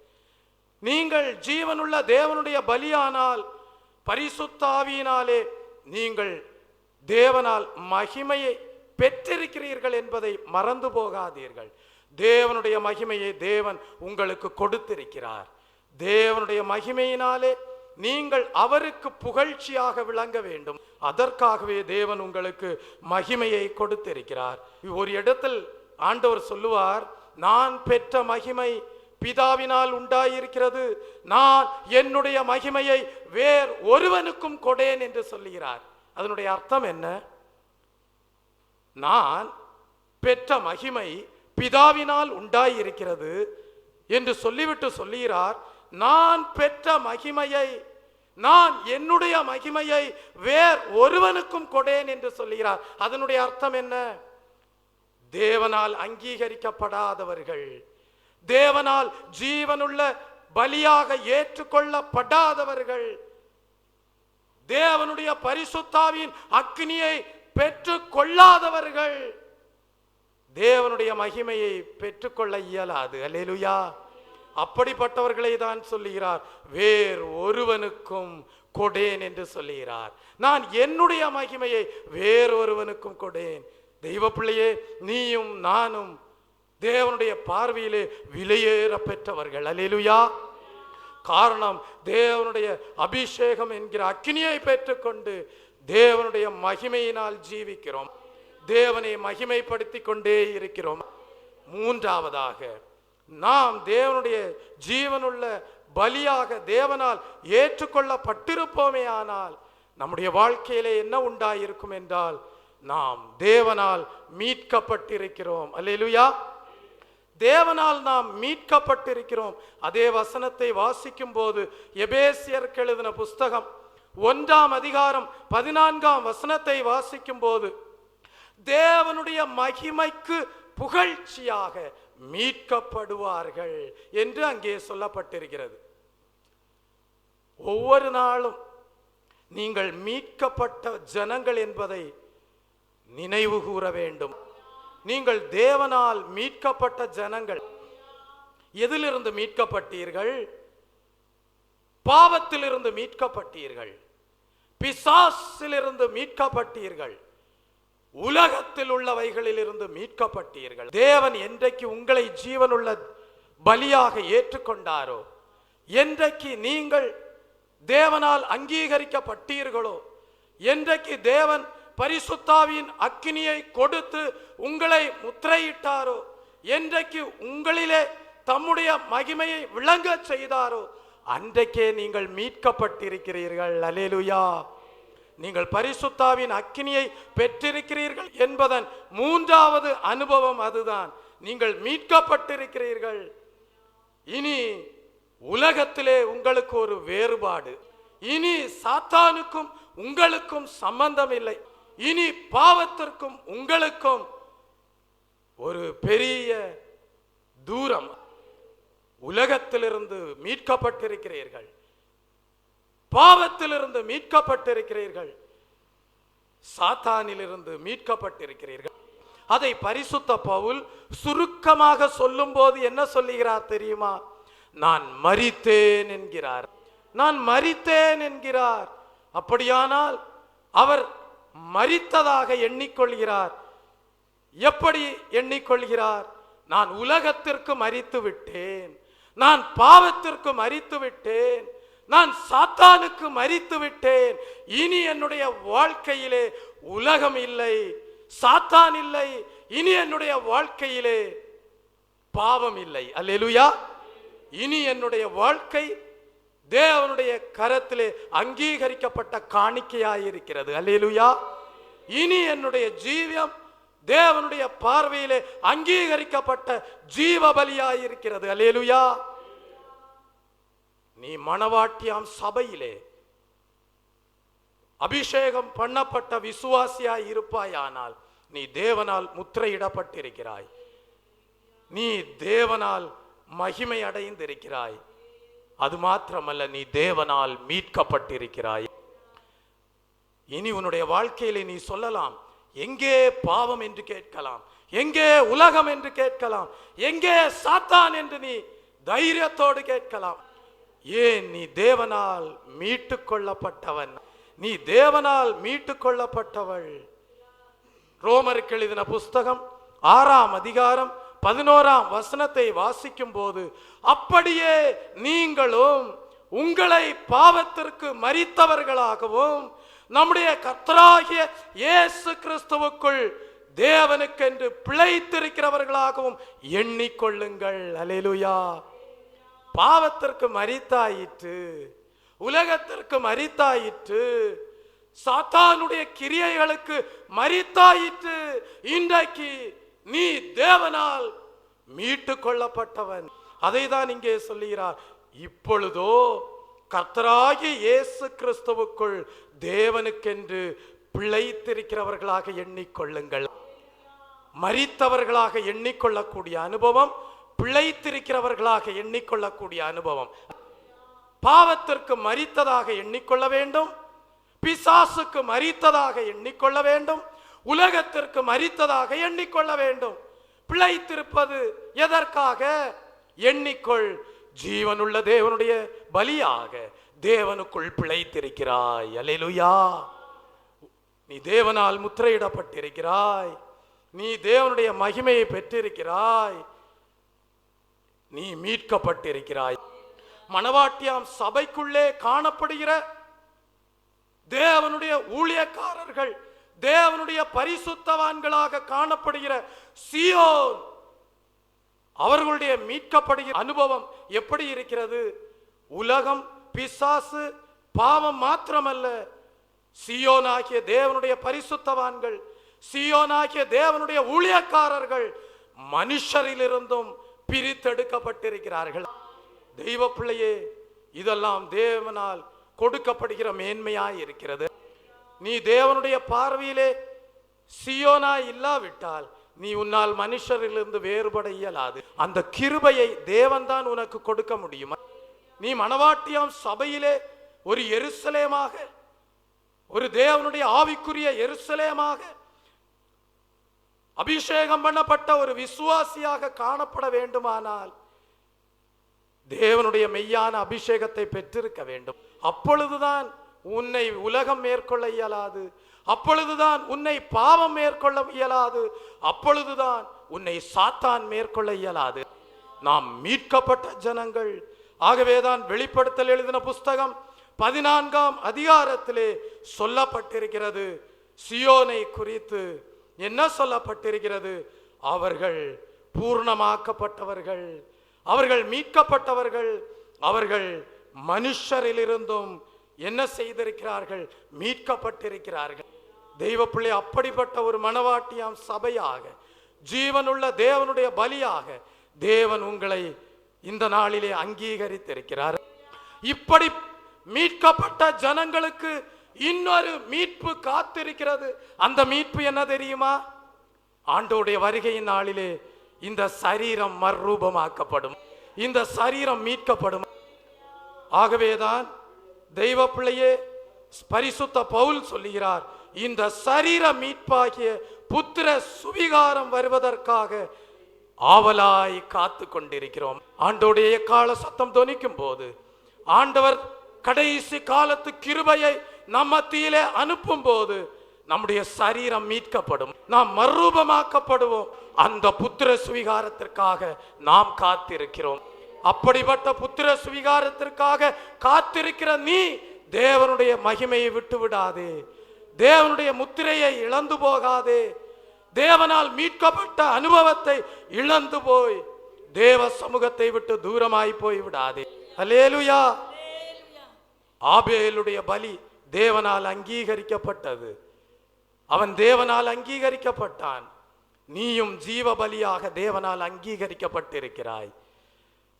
நீங்கள் ஜீவனுள்ள தேவனுடைய பலியானால் பரிசுத்த ஆவியினாலே நீங்கள் தேவனால் மகிமையை பெற்றிருக்கிறீர்கள் என்பதை மறந்து போகாதீர்கள். தேவனுடைய மகிமையை தேவன் உங்களுக்கு கொடுத்திருக்கிறார். தேவனுடைய மகிமையினாலே நீங்கள் அவருக்கு புகழ்ச்சியாக விளங்க வேண்டும். அதற்காகவே தேவன் உங்களுக்கு மகிமையை கொடுத்திருக்கிறார். ஒரு இடத்தில் ஆண்டவர் சொல்லுவார், நான் பெற்ற மகிமை பிதாவினால் உண்டாயிருக்கிறது, நான் என்னுடைய மகிமையை வேறு ஒருவனுக்கும் கொடேன் என்று சொல்லுகிறார். அதனுடைய அர்த்தம் என்ன? நான் பெற்ற மகிமை பிதாவினால் உண்டாயிருக்கிறது என்று சொல்லிவிட்டு சொல்லுகிறார், நான் பெற்ற மகிமையை, நான் என்னுடைய மகிமையை வேறு ஒருவனுக்கும் கொடேன் என்று சொல்லுகிறார். அதனுடைய அர்த்தம் என்ன? தேவனால் அங்கீகரிக்கப்படாதவர்கள், தேவனால் ஜீவனுள்ள பலியாக ஏற்றுக்கொள்ளப்படாதவர்கள், தேவனுடைய பரிசுத்தாவின் அக்னியை பெற்றுக் கொள்ளாதவர்கள் தேவனுடைய மகிமையை பெற்றுக்கொள்ள இயலாது. அல்லேலூயா. அப்படிப்பட்டவர்களை தான் சொல்லுகிறார், வேறு ஒருவனுக்கும் கொடேன் என்று சொல்லுகிறார். நான் என்னுடைய மகிமையை வேறொருவனுக்கும் கொடேன். தெய்வ பிள்ளையே, நீயும் நானும் தேவனுடைய பார்வையிலே விலையேற பெற்றவர்கள். அல்லேலூயா. காரணம், தேவனுடைய அபிஷேகம் என்கிற அக்கினியை பெற்றுக்கொண்டு தேவனுடைய மகிமையினால் ஜீவிக்கிறோம், தேவனை மகிமைப்படுத்தி கொண்டே இருக்கிறோம். மூன்றாவதாக, நாம் தேவனுடைய ஜீவனுள்ள பலியாக தேவனால் ஏற்றுக்கொள்ளப்பட்டிருப்போமே ஆனால் நம்முடைய வாழ்க்கையிலே என்ன உண்டாயிருக்கும் என்றால், நாம் தேவனால் மீட்கப்பட்டிருக்கிறோம். அல்லேலூயா. தேவனால் நாம் மீட்கப்பட்டிருக்கிறோம். அதே வசனத்தை வாசிக்கும் போது எபேசியருக்கு எழுதின புஸ்தகம் 1ஆம் அதிகாரம் 14ஆம் வசனத்தை வாசிக்கும் போது, தேவனுடைய மகிமைக்கு புகழ்ச்சியாக மீட்கப்படுவார்கள் என்று அங்கே சொல்லப்பட்டிருக்கிறது. ஒவ்வொரு நாளும் நீங்கள் மீட்கப்பட்ட ஜனங்கள் என்பதை நினைவு கூற வேண்டும். நீங்கள் தேவனால் மீட்கப்பட்ட ஜனங்கள். எதிலிருந்து மீட்கப்பட்டீர்கள்? பாவத்திலிருந்து மீட்கப்பட்டீர்கள், பிசாசிலிருந்து மீட்கப்பட்டீர்கள், உலகத்தில் உள்ளவைகளிலிருந்து மீட்கப்பட்டீர்கள். தேவன் என்றைக்கு உங்களை ஜீவனுள்ள பலியாக ஏற்றுக்கொண்டாரோ, என்றைக்கு நீங்கள் தேவனால் அங்கீகரிக்கப்பட்டீர்களோ, என்றைக்கு தேவன் பரிசுத்தாவியின் அக்கினியை கொடுத்து உங்களை முத்திரையிட்டாரோ, என்றைக்கு உங்களிலே தம்முடைய மகிமையை விளங்க செய்தாரோ, அன்றைக்கே நீங்கள் மீட்கப்பட்டிருக்கிறீர்கள். அல்லேலூயா. நீங்கள் பரிசுத்தாவின் அக்கினியை பெற்றிருக்கிறீர்கள் என்பதன் 3வது அனுபவம் அதுதான். நீங்கள் மீட்கப்பட்டிருக்கிறீர்கள். இனி உலகத்திலே உங்களுக்கு ஒரு வேறுபாடு, இனி சாத்தானுக்கும் உங்களுக்கும் சம்பந்தம் இல்லை. இனி பாவத்திற்கும் உங்களுக்கும் ஒரு பெரிய தூரம். உலகத்திலிருந்து மீட்கப்பட்டிருக்கிறீர்கள், பாவத்திலிருந்து மீட்கப்பட்டிருக்கிறீர்கள், சாத்தானிலிருந்து மீட்கப்பட்டிருக்கிறீர்கள். அதை பரிசுத்த பவுல் சுருக்கமாக சொல்லும் போது என்ன சொல்லுகிறார் தெரியுமா? நான் மரித்தேன் என்கிறார். நான் மரித்தேன் என்கிறார். அப்படியானால் அவர் மரித்ததாக எண்ணிக்கொள்கிறார். எப்படி எண்ணிக்கொள்கிறார்? நான் உலகத்திற்கு மரித்து விட்டேன், நான் பாவத்திற்கு மரித்து விட்டேன், நான் சாத்தானுக்கு மரித்து விட்டேன். இனி என்னுடைய வாழ்க்கையிலே உலகம் இல்லை, சாத்தான் இல்லை, இனி என்னுடைய வாழ்க்கையிலே பாவம் இல்லை. அல்லேலூயா. இனி என்னுடைய வாழ்க்கை தேவனுடைய கரத்திலே அங்கீகரிக்கப்பட்ட காணிக்கையாயிருக்கிறது. அல்லேலூயா. இனி என்னுடைய ஜீவியம் தேவனுடைய பார்வையிலே அங்கீகரிக்கப்பட்ட ஜீவ பலியாயிருக்கிறது. அல்லேலூயா. நீ மணவாட்டியாம் சபையிலே அபிஷேகம் பண்ணப்பட்ட விசுவாசியாய் இருப்பாயானால் நீ தேவனால் முத்திரையிடப்பட்டிருக்கிறாய். நீ தேவனால் மகிமை அடைந்திருக்கிறாய். அது மாத்திரமல்ல, நீ தேவனால் மீட்கப்பட்டிருக்கிறாய். இனி உன்னுடைய வாழ்க்கையிலே நீ சொல்லலாம், எங்கே பாவம் என்று கேட்கலாம், எங்கே உலகம் என்று கேட்கலாம், எங்கே சாத்தான் என்று நீ தைரியத்தோடு கேட்கலாம். ஏன்? நீ தேவனால் மீட்டு கொள்ளப்பட்டவன், நீ தேவனால் மீட்டு கொள்ளப்பட்டவள். ரோமருக்கு எழுதின புஸ்தகம் 6ஆம் அதிகாரம் 11ஆம் வசனத்தை வாசிக்கும் போது, அப்படியே நீங்களும் உங்களை பாவத்திற்கு மரித்தவர்களாகவும் நம்முடைய கர்த்தராகிய இயேசு கிறிஸ்துவுக்குள் தேவனுக்கென்று பிழைத்திருக்கிறவர்களாகவும் எண்ணிக்கொள்ளுங்கள். அல்லேலூயா. பாவத்திற்கு மரித்தாயிற்று, உலகத்திற்கு மரித்தாயிற்று, சாத்தானுடைய கிரியைகளுக்கு மரித்தாயிற்று. இன்றைக்கு நீ தேவனால் மீட்டு கொள்ளப்பட்டவன். அதை தான் இங்கே சொல்லுகிறார். இப்பொழுதோ கர்த்தராகிய இயேசு கிறிஸ்துவுக்குள் தேவனுக்கென்று பிழைத்திருக்கிறவர்களாக எண்ணிக்கொள்ளுங்கள். மரித்தவர்களாக எண்ணிக்கொள்ளக்கூடிய அனுபவம், பிழைத்திருக்கிறவர்களாக எண்ணிக்கொள்ளக்கூடிய அனுபவம். பாவத்திற்கு மரித்ததாக எண்ணிக்கொள்ள வேண்டும், பிசாசுக்கு மரித்ததாக எண்ணிக்கொள்ள வேண்டும், உலகத்திற்கு மரித்ததாக எண்ணிக்கொள்ள வேண்டும். பிழைத்திருப்பது எதற்காக? எண்ணிக்கொள், ஜீவனுள்ள தேவனுடைய பலியாக தேவனுக்குள் பிழைத்திருக்கிறாய். அல்லேலூயா. நீ தேவனால் முத்திரையிடப்பட்டிருக்கிறாய், நீ தேவனுடைய மகிமையை பெற்றிருக்கிறாய், நீ மீட்கப்பட்டிருக்கிறாய். மணவாட்டியாம் சபைக்குள்ளே காணப்படுகிற தேவனுடைய ஊழியக்காரர்கள், தேவனுடைய பரிசுத்தவான்களாக காணப்படுகிற சீயோன், அவர்களுடைய மீட்கப்படுகிற அனுபவம் எப்படி இருக்கிறது? உலகம், பிசாசு, பாவம் மாத்திரமல்ல, சீயோனாகிய தேவனுடைய பரிசுத்தவான்கள், சீயோனாகிய தேவனுடைய ஊழியக்காரர்கள் மனுஷரிலிருந்தும் பிரித்தெடுக்கப்பட்டிருக்கிறார்கள். தெய்வ பிள்ளையே, இதெல்லாம் தேவனால் கொடுக்கப்படுகிற மேன்மையாய் இருக்கிறது. நீ தேவனுடைய பார்வையிலே சீயோனா இல்லாவிட்டால் நீ உன்னால் மனுஷரிலிருந்து வேறுபட இயலாது. அந்த கிருபையை தேவன் தான் உனக்கு கொடுக்க முடியும். நீ மணவாட்டியாம் சபையிலே ஒரு எருசலேமாக, ஒரு தேவனுடைய ஆவிக்குரிய எருசலேமாக, அபிஷேகம் பண்ணப்பட்ட ஒரு விசுவாசியாக காணப்பட வேண்டுமானால் தேவனுடைய மெய்யான அபிஷேகத்தை பெற்றிருக்க வேண்டும். அப்பொழுதுதான் உன்னை உலகம் மேற்கொள்ள இயலாது, அப்பொழுதுதான் உன்னை பாவம் மேற்கொள்ள இயலாது, அப்பொழுதுதான் உன்னை சாத்தான் மேற்கொள்ள இயலாது. நாம் மீட்கப்பட்ட ஜனங்கள். ஆகவேதான் வெளிப்படுத்தல் எழுதின புஸ்தகம் 14ஆம் அதிகாரத்திலே சொல்லப்பட்டிருக்கிறது, சியோனை குறித்து என்ன சொல்லப்பட்டிருக்கிறது? அவர்கள் பூர்ணமாக்கப்பட்டவர்கள், அவர்கள் மீட்கப்பட்டவர்கள், அவர்கள் மனுஷரிலிருந்தும் என்ன செய்திருக்கிறார்கள்? மீட்கப்பட்டிருக்கிறார்கள். தெய்வ பிள்ளை, அப்படிப்பட்ட ஒரு மணவாட்டியாம் சபையாக, ஜீவனுள்ள தேவனுடைய பலியாக தேவன் உங்களை இந்த நாளிலே அங்கீகரித்திருக்கிறார். இப்படி மீட்கப்பட்ட ஜனங்களுக்கு இன்னொரு மீட்பு காத்திருக்கிறது. அந்த மீட்பு என்ன தெரியுமா? ஆண்டவருடைய வருகையின் நாளிலே இந்த சரீரம் மறுரூபமாக்கப்படும், இந்த சரீரம் மீட்கப்படும். ஆகவேதான் தெய்வ பிள்ளையே, பரிசுத்த பவுல் சொல்லுகிறார், இந்த சரீர மீட்பாகிய புத்திர சுவிகாரம் வருவதற்காக ஆவலாய் காத்து கொண்டிருக்கிறோம். ஆண்டோடைய கால சத்தம் தொனிக்கும் போது, ஆண்டவர் கடைசி காலத்து கிருபையை நம் மத்தியிலே அனுப்பும் போது நம்முடைய சரீரம் மீட்கப்படும், நாம் மறுரூபமாக்கப்படுவோம். அந்த புத்திர சுவிகாரத்திற்காக நாம் காத்திருக்கிறோம். அப்படிப்பட்ட புத்திர சுவிகாரத்திற்காக காத்திருக்கிற நீ தேவனுடைய மகிமையை விட்டு விடாதே, தேவனுடைய முத்திரையை இழந்து போகாதே, தேவனால் மீட்கப்பட்ட அனுபவத்தை இழந்து போய் தேவ சமூகத்தை விட்டு தூரமாய் போய் விடாதே. அல்லேலூயா. ஆபேலுடைய பலி தேவனால் அங்கீகரிக்கப்பட்டது, அவன் தேவனால் அங்கீகரிக்கப்பட்டான். நீயும் ஜீவ பலியாக தேவனால் அங்கீகரிக்கப்பட்டிருக்கிறாய்.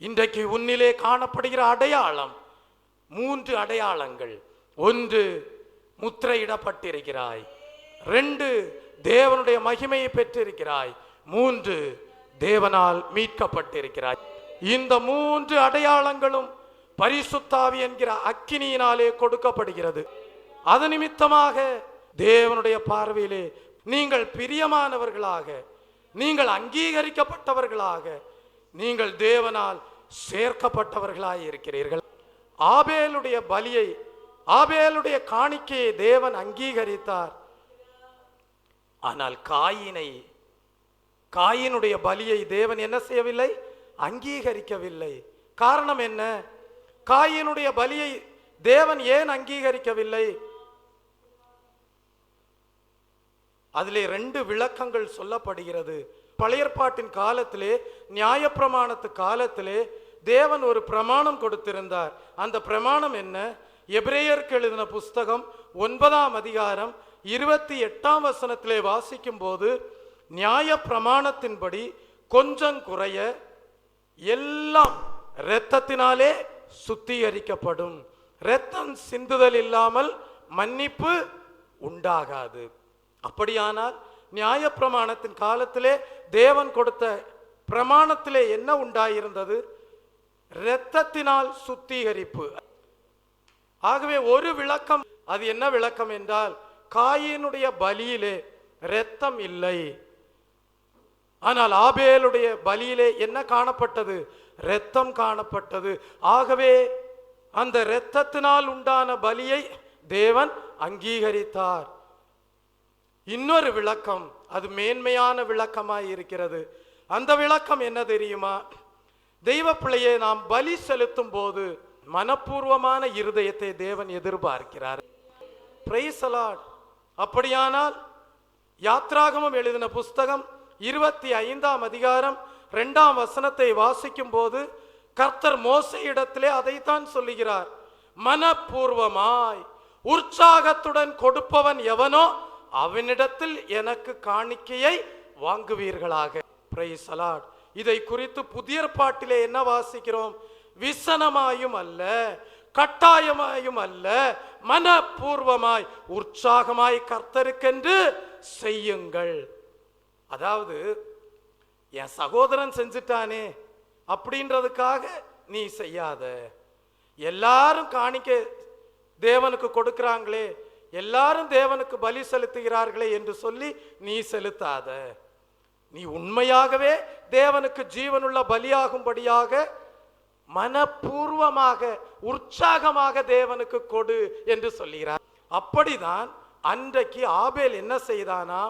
இன்றைக்கு உன்னிலே காணப்படுகிற அடையாளம் 3 அடையாளங்கள். 1, முத்திரையிடப்பட்டிருக்கிறாய். 2, தேவனுடைய மகிமையை பெற்றிருக்கிறாய். 3, தேவனால் மீட்கப்பட்டிருக்கிறாய். இந்த 3 அடையாளங்களும் பரிசுத்தாவி என்கிற அக்கினியினாலே கொடுக்கப்படுகிறது. அது நிமித்தமாக தேவனுடைய பார்வையிலே நீங்கள் பிரியமானவர்களாக, நீங்கள் அங்கீகரிக்கப்பட்டவர்களாக, நீங்கள் தேவனால் சேர்க்கப்பட்டவர்களாய் இருக்கிறீர்கள். ஆபேலுடைய பலியை, ஆபேலுடைய காணிக்கையை தேவன் அங்கீகரித்தார். ஆனால் காயினுடைய பலியை தேவன் என்ன செய்யவில்லை? அங்கீகரிக்கவில்லை. காரணம் என்ன? காயினுடைய பலியை தேவன் ஏன் அங்கீகரிக்கவில்லை? அதிலே 2 விளக்கங்கள் சொல்லப்படுகிறது. பழைய ஏற்பாட்டின் காலத்திலே, நியாயப்பிரமாணத்து காலத்திலே தேவன் ஒரு பிரமாணம் கொடுத்திருந்தார். அந்த பிரமாணம் என்ன? எபிரேயருக்கு எழுதின புஸ்தகம் 9ஆம் அதிகாரம் 28ஆம் வசனத்திலே வாசிக்கும் போது, நியாய பிரமாணத்தின்படி கொஞ்சம் குறைய எல்லாம் இரத்தத்தினாலே சுத்திகரிக்கப்படும், இரத்தம் சிந்துதல் இல்லாமல் மன்னிப்பு உண்டாகாது. அப்படியானால் நியாய பிரமாணத்தின் காலத்திலே தேவன் கொடுத்த பிரமாணத்திலே என்ன உண்டாயிருந்தது? இரத்தத்தினால் சுத்திகரிப்பு. ஆகவே ஒரு விளக்கம், அது என்ன விளக்கம் என்றால், காயினுடைய பலியிலே இரத்தம் இல்லை, ஆனால் ஆபேலுடைய பலியிலே என்ன காணப்பட்டது? இரத்தம் காணப்பட்டது. ஆகவே அந்த இரத்தத்தினால் உண்டான பலியை தேவன் அங்கீகரித்தார். இன்னொரு விளக்கம், அது மேன்மையான விளக்கமாய் இருக்கிறது. அந்த விளக்கம் என்ன தெரியுமா? தெய்வ பிள்ளையை நாம் பலி செலுத்தும் போது மனப்பூர்வமான இருதயத்தை தேவன் எதிர்பார்க்கிறார். Price the Lord. அப்படியானால் யாத்ராகமம் எழுதின புஸ்தகம் 25ஆம் அதிகாரம் 2ஆம் வசனத்தை வாசிக்கும் போது கர்த்தர் மோசேயிடத்திலே அதைத்தான் சொல்லுகிறார். மனப்பூர்வமாய் உற்சாகத்துடன் கொடுப்பவன் எவனோ அவனிடத்தில் எனக்கு காணிக்கையை வாங்குவீர்களாக. Price the Lord. இதை குறித்து புதிய ஏற்பாட்டிலே என்ன வாசிக்கிறோம்? விசனமாயும் அல்ல, கட்டாயமாயும் அல்ல, மனப்பூர்வமாய் உற்சாகமாய் கர்த்தருக்கென்று செய்யுங்கள். அதாவது என் சகோதரன் செஞ்சுட்டானே அப்படின்றதுக்காக நீ செய்யாத. எல்லாரும் காணிக்க தேவனுக்கு கொடுக்கிறாங்களே, எல்லாரும் தேவனுக்கு பலி செலுத்துகிறார்களே என்று சொல்லி நீ செலுத்தாத. நீ உண்மையாகவே தேவனுக்கு ஜீவனுள்ள பலியாகும்படியாக மனப்பூர்வமாக உற்சாகமாக தேவனுக்கு கொடு என்று சொல்கிறார். அப்படிதான் அன்றைக்கு ஆபேல் என்ன செய்தானா?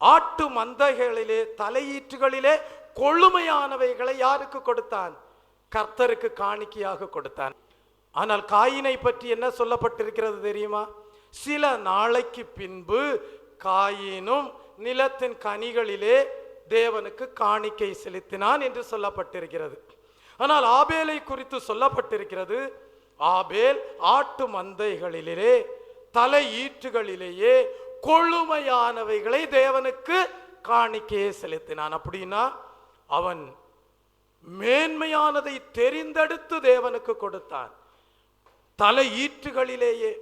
ஆட்டு மந்தைகளிலே தலையீற்றுகளிலே கொழுமையானவைகளை யாருக்கு கொடுத்தான்? கர்த்தருக்கு காணிக்கையாக கொடுத்தான். ஆனால் காயினை பற்றி என்ன சொல்லப்பட்டிருக்கிறது தெரியுமா? சில நாளைக்கு பின்பு காயினும் நிலத்தின் கனிகளிலே தேவனுக்கு காணிக்கை செலுத்தினான் என்று சொல்லப்பட்டிருக்கிறது. ஆனால் ஆபேலை குறித்து சொல்லப்பட்டிருக்கிறது, ஆபேல் ஆட்டு மந்தைகளிலே தலையீற்றுகளிலேயே கொழுமையானவைகளை தேவனுக்கு காணிக்கையை செலுத்தினான். அப்படின்னா அவன் மேன்மையானதை தெரிந்தெடுத்து தேவனுக்கு கொடுத்தான். தலையீற்றுகளிலேயே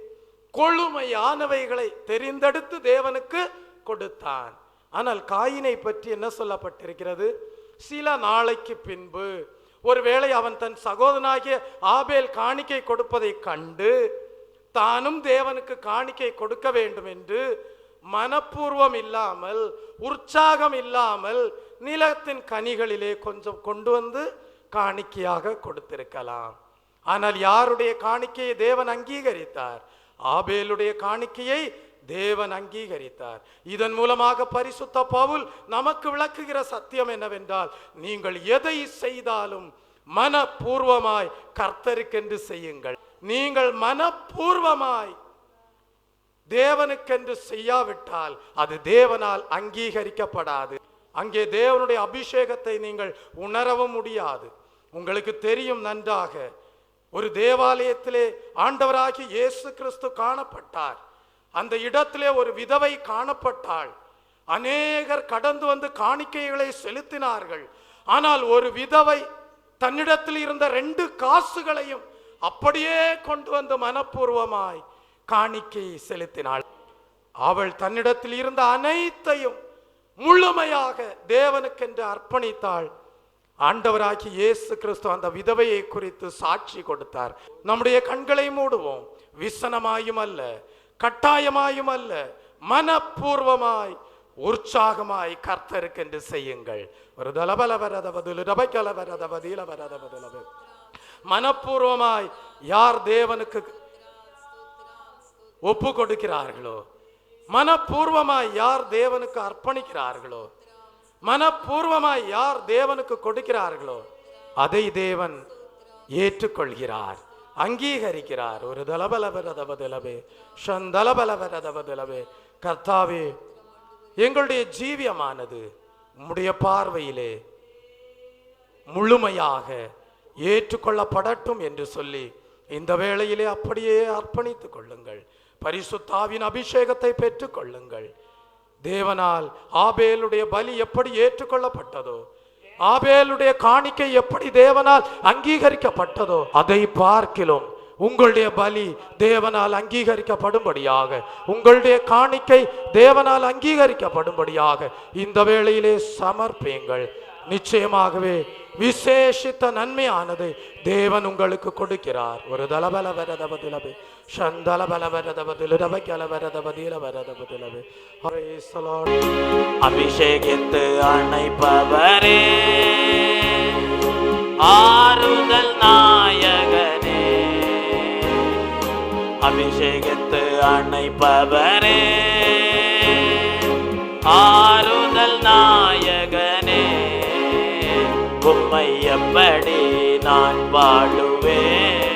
கொழுமையானவைகளை தெரிந்தெடுத்து தேவனுக்கு கொடுத்தான். ஆனால் காயினை பற்றி என்ன சொல்லப்பட்டிருக்கிறது? சில நாளைக்கு பின்பு, ஒருவேளை அவன் தன் சகோதரனாகிய ஆபேல் காணிக்கை கொடுப்பதை கண்டு தானும் தேவனுக்கு காணிக்கை கொடுக்க வேண்டும் என்று மனப்பூர்வம் இல்லாமல் உற்சாகம் இல்லாமல் நிலத்தின் கனிகளிலே கொஞ்சம் கொண்டு வந்து காணிக்கையாக கொடுத்திருக்கலாம். ஆனால் யாருடைய காணிக்கையை தேவன் அங்கீகரித்தார்? ஆபேலுடைய காணிக்கையை தேவன் அங்கீகரித்தார். இதன் மூலமாக பரிசுத்த பவுல் நமக்கு விளக்குகிற சத்தியம் என்னவென்றால், நீங்கள் எதை செய்தாலும் மனப்பூர்வமாய் கர்த்தருக்கென்று செய்யுங்கள். நீங்கள் மனப்பூர்வமாய் தேவனுக்கென்று செய்யாவிட்டால் அது தேவனால் அங்கீகரிக்கப்படாது. அங்கே தேவனுடைய அபிஷேகத்தை நீங்கள் உணரவும் முடியாது. உங்களுக்கு தெரியும் நன்றாக, ஒரு தேவாலயத்திலே ஆண்டவராகிய இயேசு கிறிஸ்து காணப்பட்டார். அந்த இடத்திலே ஒரு விதவை காணப்பட்டாள். அநேகர் கடந்து வந்து காணிக்கைகளை செலுத்தினார்கள். ஆனால் ஒரு விதவை தன்னிடத்தில் இருந்த 2 காசுகளையும் அப்படியே கொண்டு வந்து மனப்பூர்வமாய் காணிக்கை செலுத்தினாள். அவள் தன்னிடத்தில் இருந்த அனைத்தையும் முழுமையாக தேவனுக்கென்று அர்ப்பணித்தாள். ஆண்டவராகிய இயேசு கிறிஸ்து அந்த விதவையை குறித்து சாட்சி கொடுத்தார். நம்முடைய கண்களை மூடுவோம். விசனமாயும் அல்ல, கட்டாயமாயும் அல்ல, மனப்பூர்வமாய் உற்சாகமாய் கர்த்தருக்கென்று செய்யுங்கள். ஒரு மனப்பூர்வமாய் யார் தேவனுக்கு ஒப்பு கொடுக்கிறார்களோ, மனப்பூர்வமாய் யார் தேவனுக்கு அர்ப்பணிக்கிறார்களோ, மனப்பூர்வமாய் யார் தேவனுக்கு கொடுக்கிறார்களோ அதை தேவன் ஏற்றுக்கொள்கிறார், அங்கீகரிக்கிறார். ஒரு தலபலபரதபதிலபே சந்தலபலபரதபதிலபே. கர்த்தாவே, எங்களுடைய ஜீவியமானது உம்முடைய பார்வையிலே முழுமையாக ஏற்றுக்கொள்ளப்படட்டும் என்று சொல்லி இந்த வேளையிலே அப்படியே அர்ப்பணித்துக் கொள்ளுங்கள். பரிசுத்த ஆவியின் அபிஷேகத்தை பெற்றுக் கொள்ளுங்கள். தேவனால் ஆபேலுடைய பலி எப்படி ஏற்றுக்கொள்ளப்பட்டதோ, ஆபேலுடைய காணிக்கை எப்படி தேவனால் அங்கீகரிக்கப்பட்டதோ, அதை பார்க்கிலும் உங்களுடைய பலி தேவனால் அங்கீகரிக்கப்படும்படியாக, உங்களுடைய காணிக்கை தேவனால் அங்கீகரிக்கப்படும்படியாக இந்த வேளையிலே சமர்ப்பியுங்கள். நிச்சயமாகவே விசேஷித்த நன்மையானது தேவன் உங்களுக்கு கொடுக்கிறார். ஒரு தலபல வரதபதிலபே சந்தல பல வரதபதிலபகல வரதபதிலபரதபதிலபே. அபிஷேகித்து அணைப்பவரே, ஆறுதல் நாயகனே, அபிஷேகித்து அணைப்பவரே, ஆறுதல் நாயகனே, உம்மை எப்படி நான் பாடுவேன்,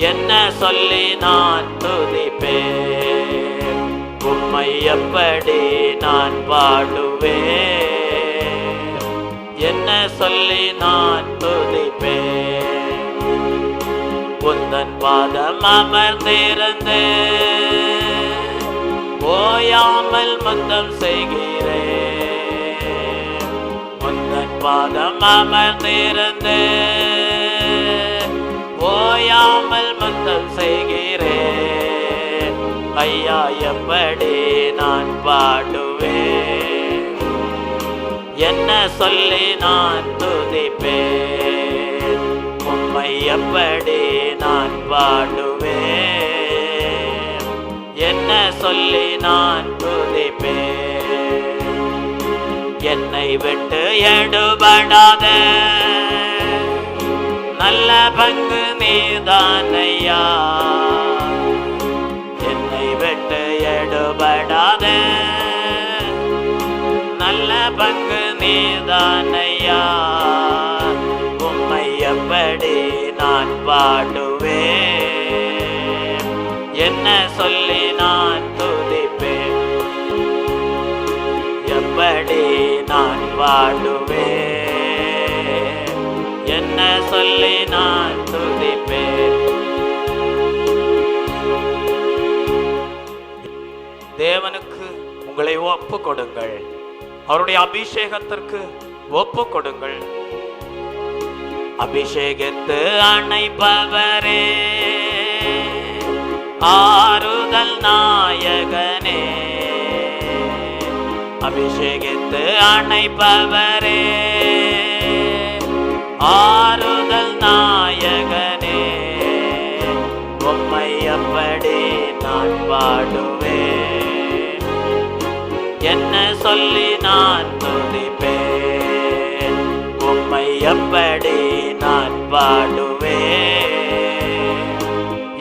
என்ன சொல்லி நான் துதிப்பேன், உம்மை எப்படி நான் பாடுவேன், என்ன சொல்லி நான் துதிப்பேன். உந்தன் பாதம் அமர்ந்திருந்து ஓயாமல் முத்தம் செய்கிறேன். உந்தன் பாதம் அமர்ந்திருந்து ஓயாமல் முத்தம் செய்கிறேன். ஐயா எப்படி நான் பாடுவேன், என்ன சொல்லி நான் துதிப்பேன். உம்மை எப்படி நான் பாடுவேன், என்ன சொல்லி நான் துதிப்பேன். என்னை விட்டு எடுபடாத நல்ல பங்கு நீதானையா. என்னை விட்டு எடுபடாத நல்ல பங்கு நீதானையா. உம்மை எப்படி நான் பாடுவேன், என்ன சொல்லி நான் துதிப்பேன். எப்படி நான் பாடுவேன், என்ன சொல்லி நான் துதிப்பேன். தேவனுக்கு உங்களை ஒப்பு கொடுங்கள், அவருடைய அபிஷேகத்திற்கு ஒப்பு கொடுங்கள். அபிஷேகத்து அணைப்பவரே, ஆறுதல் நாயகனே. அபிஷேகத்து அணைப்பவரே, ஆறுதல் நாயகனே. உம்மை எப்படி நான் பாடுவேன், என்ன சொல்லி நான் துதிப்பேன். உம்மை எப்படி நான் பாடுவேன்,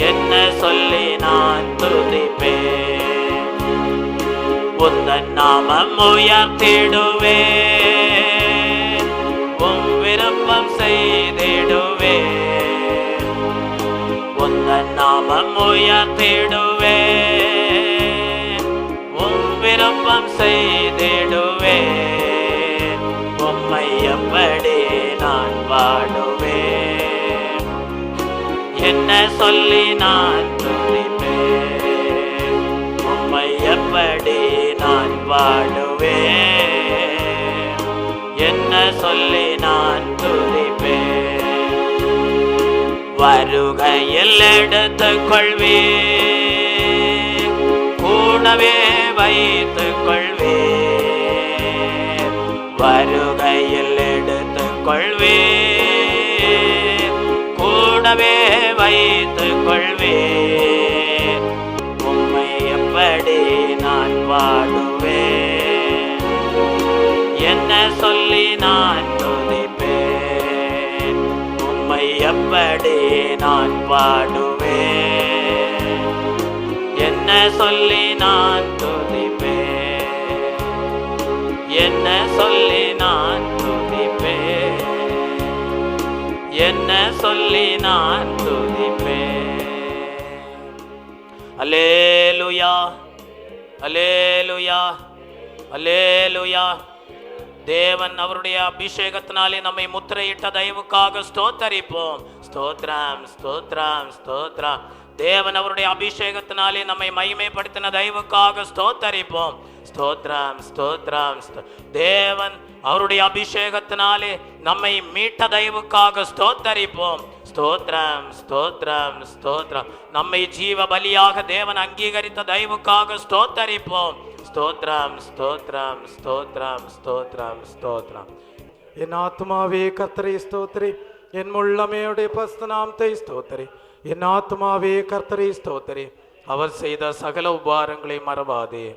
என்ன சொல்லி நான் துதிப்பேன். உந்தன் நாமம் உயர்த்திடுவேன், உம் விருப்பம் செய்திடுவேன். உந்தன் நாமம் உயர்த்திடுவேன், உம் விருப்பம் செய்திடுவேன். உம்மை எப்படி நான் பாடுவேன், என்ன சொல்லி நான் துதிப்பேன். உம்மை எப்படி நான் பாடுவேன், என்ன சொல்லி நான் துதிப்பேன். வருகையில் எடுத்துக் கொள்வேன், கூடவே வைத்துக் கொள்வேன். வருகையில் எடுத்துக் கொள்வேன், கூடவே வைத்துக் கொள்வேன். உம்மை எப்படி நான் பாடுவேன், என்ன சொல்லி நான் துதிப்பேன். உம்மை எப்படி நான் பாடுவேன், என்ன சொல்லி நான் துதிப்பேன். என்ன சொல்லி நான் துதிப்பேன், என்ன சொல்லி நான் துதிப்பேன். அல்லேலூயா, அல்லேலூயா, அல்லேலூயா. தேவன் அவருடைய அபிஷேகத்தினாலே நம்மை முத்திரையிட்ட தயவுக்காக ஸ்தோத்தரிப்போம். ஸ்தோத்ரம், ஸ்தோத்ரம், ஸ்தோத்ரம். தேவன் அவருடைய அபிஷேகத்தினாலே நம்மை மகிமைப்படுத்தின தயவுக்காக ஸ்தோத்தரிப்போம். ஸ்தோத்ரம், ஸ்தோத்ரம். தேவன் அவருடைய அபிஷேகத்தினாலே நம்மை மீட்ட தயவுக்காக ஸ்தோத்தரிப்போம். ஸ்தோத்ரம், ஸ்தோத்ரம், ஸ்தோத்ரம். நம்மை ஜீவ பலியாக தேவன் அங்கீகரித்த தயவுக்காக ஸ்தோத்தரிப்போம். ஸ்தோத்ரம், ஸ்தோத்ரம், ஸ்தோத்ரம், ஸ்தோத்ரம், ஸ்தோத்ரம். என் ஆத்மாவே கர்த்தரை ஸ்தோத்திரி, என் உள்ளமையுடைய பரிசுத்த நாமத்தை ஸ்தோத்திரி. என் ஆத்மாவே கர்த்தரை ஸ்தோத்திரி, அவர் செய்த சகல உபகாரங்களை மறவாதே.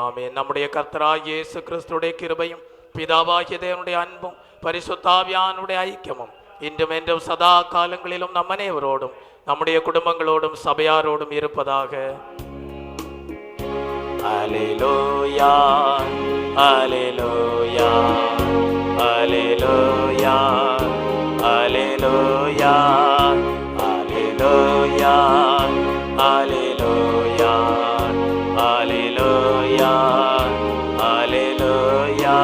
ஆமென். நம்முடைய கர்த்தராகிய இயேசு கிறிஸ்துடைய கிருபையும் பிதாவாகிய தேவனுடைய அன்பும் பரிசுத்த ஆவியானுடைய ஐக்கியமும் இன்றும் என்றும் சதா காலங்களிலும் நம் அனைவரோடும் நம்முடைய குடும்பங்களோடும் சபையாரோடும் இருப்பதாக. அல்லேலூயா, அல்லேலூயா, அல்லேலூயா, அல்லேலூயா, அல்லேலூயா, அல்லேலூயா, அல்லேலூயா, அல்லேலூயா, அல்லேலூயா,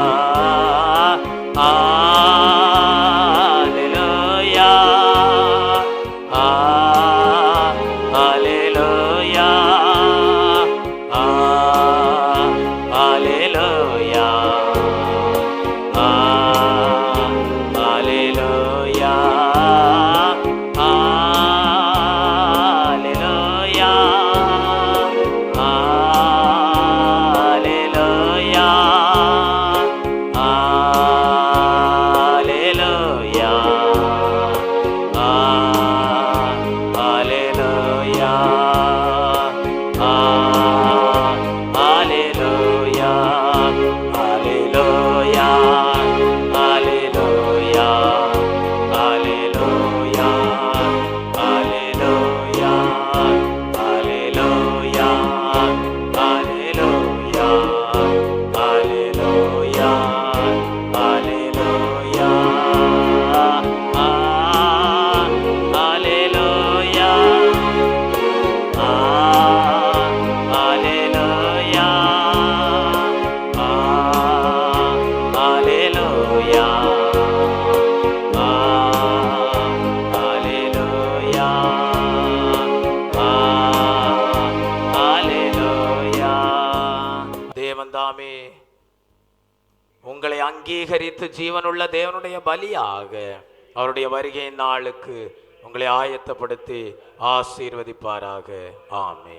தாமே உங்களை அங்கீகரித்து ஜீவனுள்ள தேவனுடைய பலியாக அவருடைய வருகை நாளுக்கு உங்களை ஆயத்தப்படுத்தி ஆசீர்வதிப்பாராக. ஆமென்.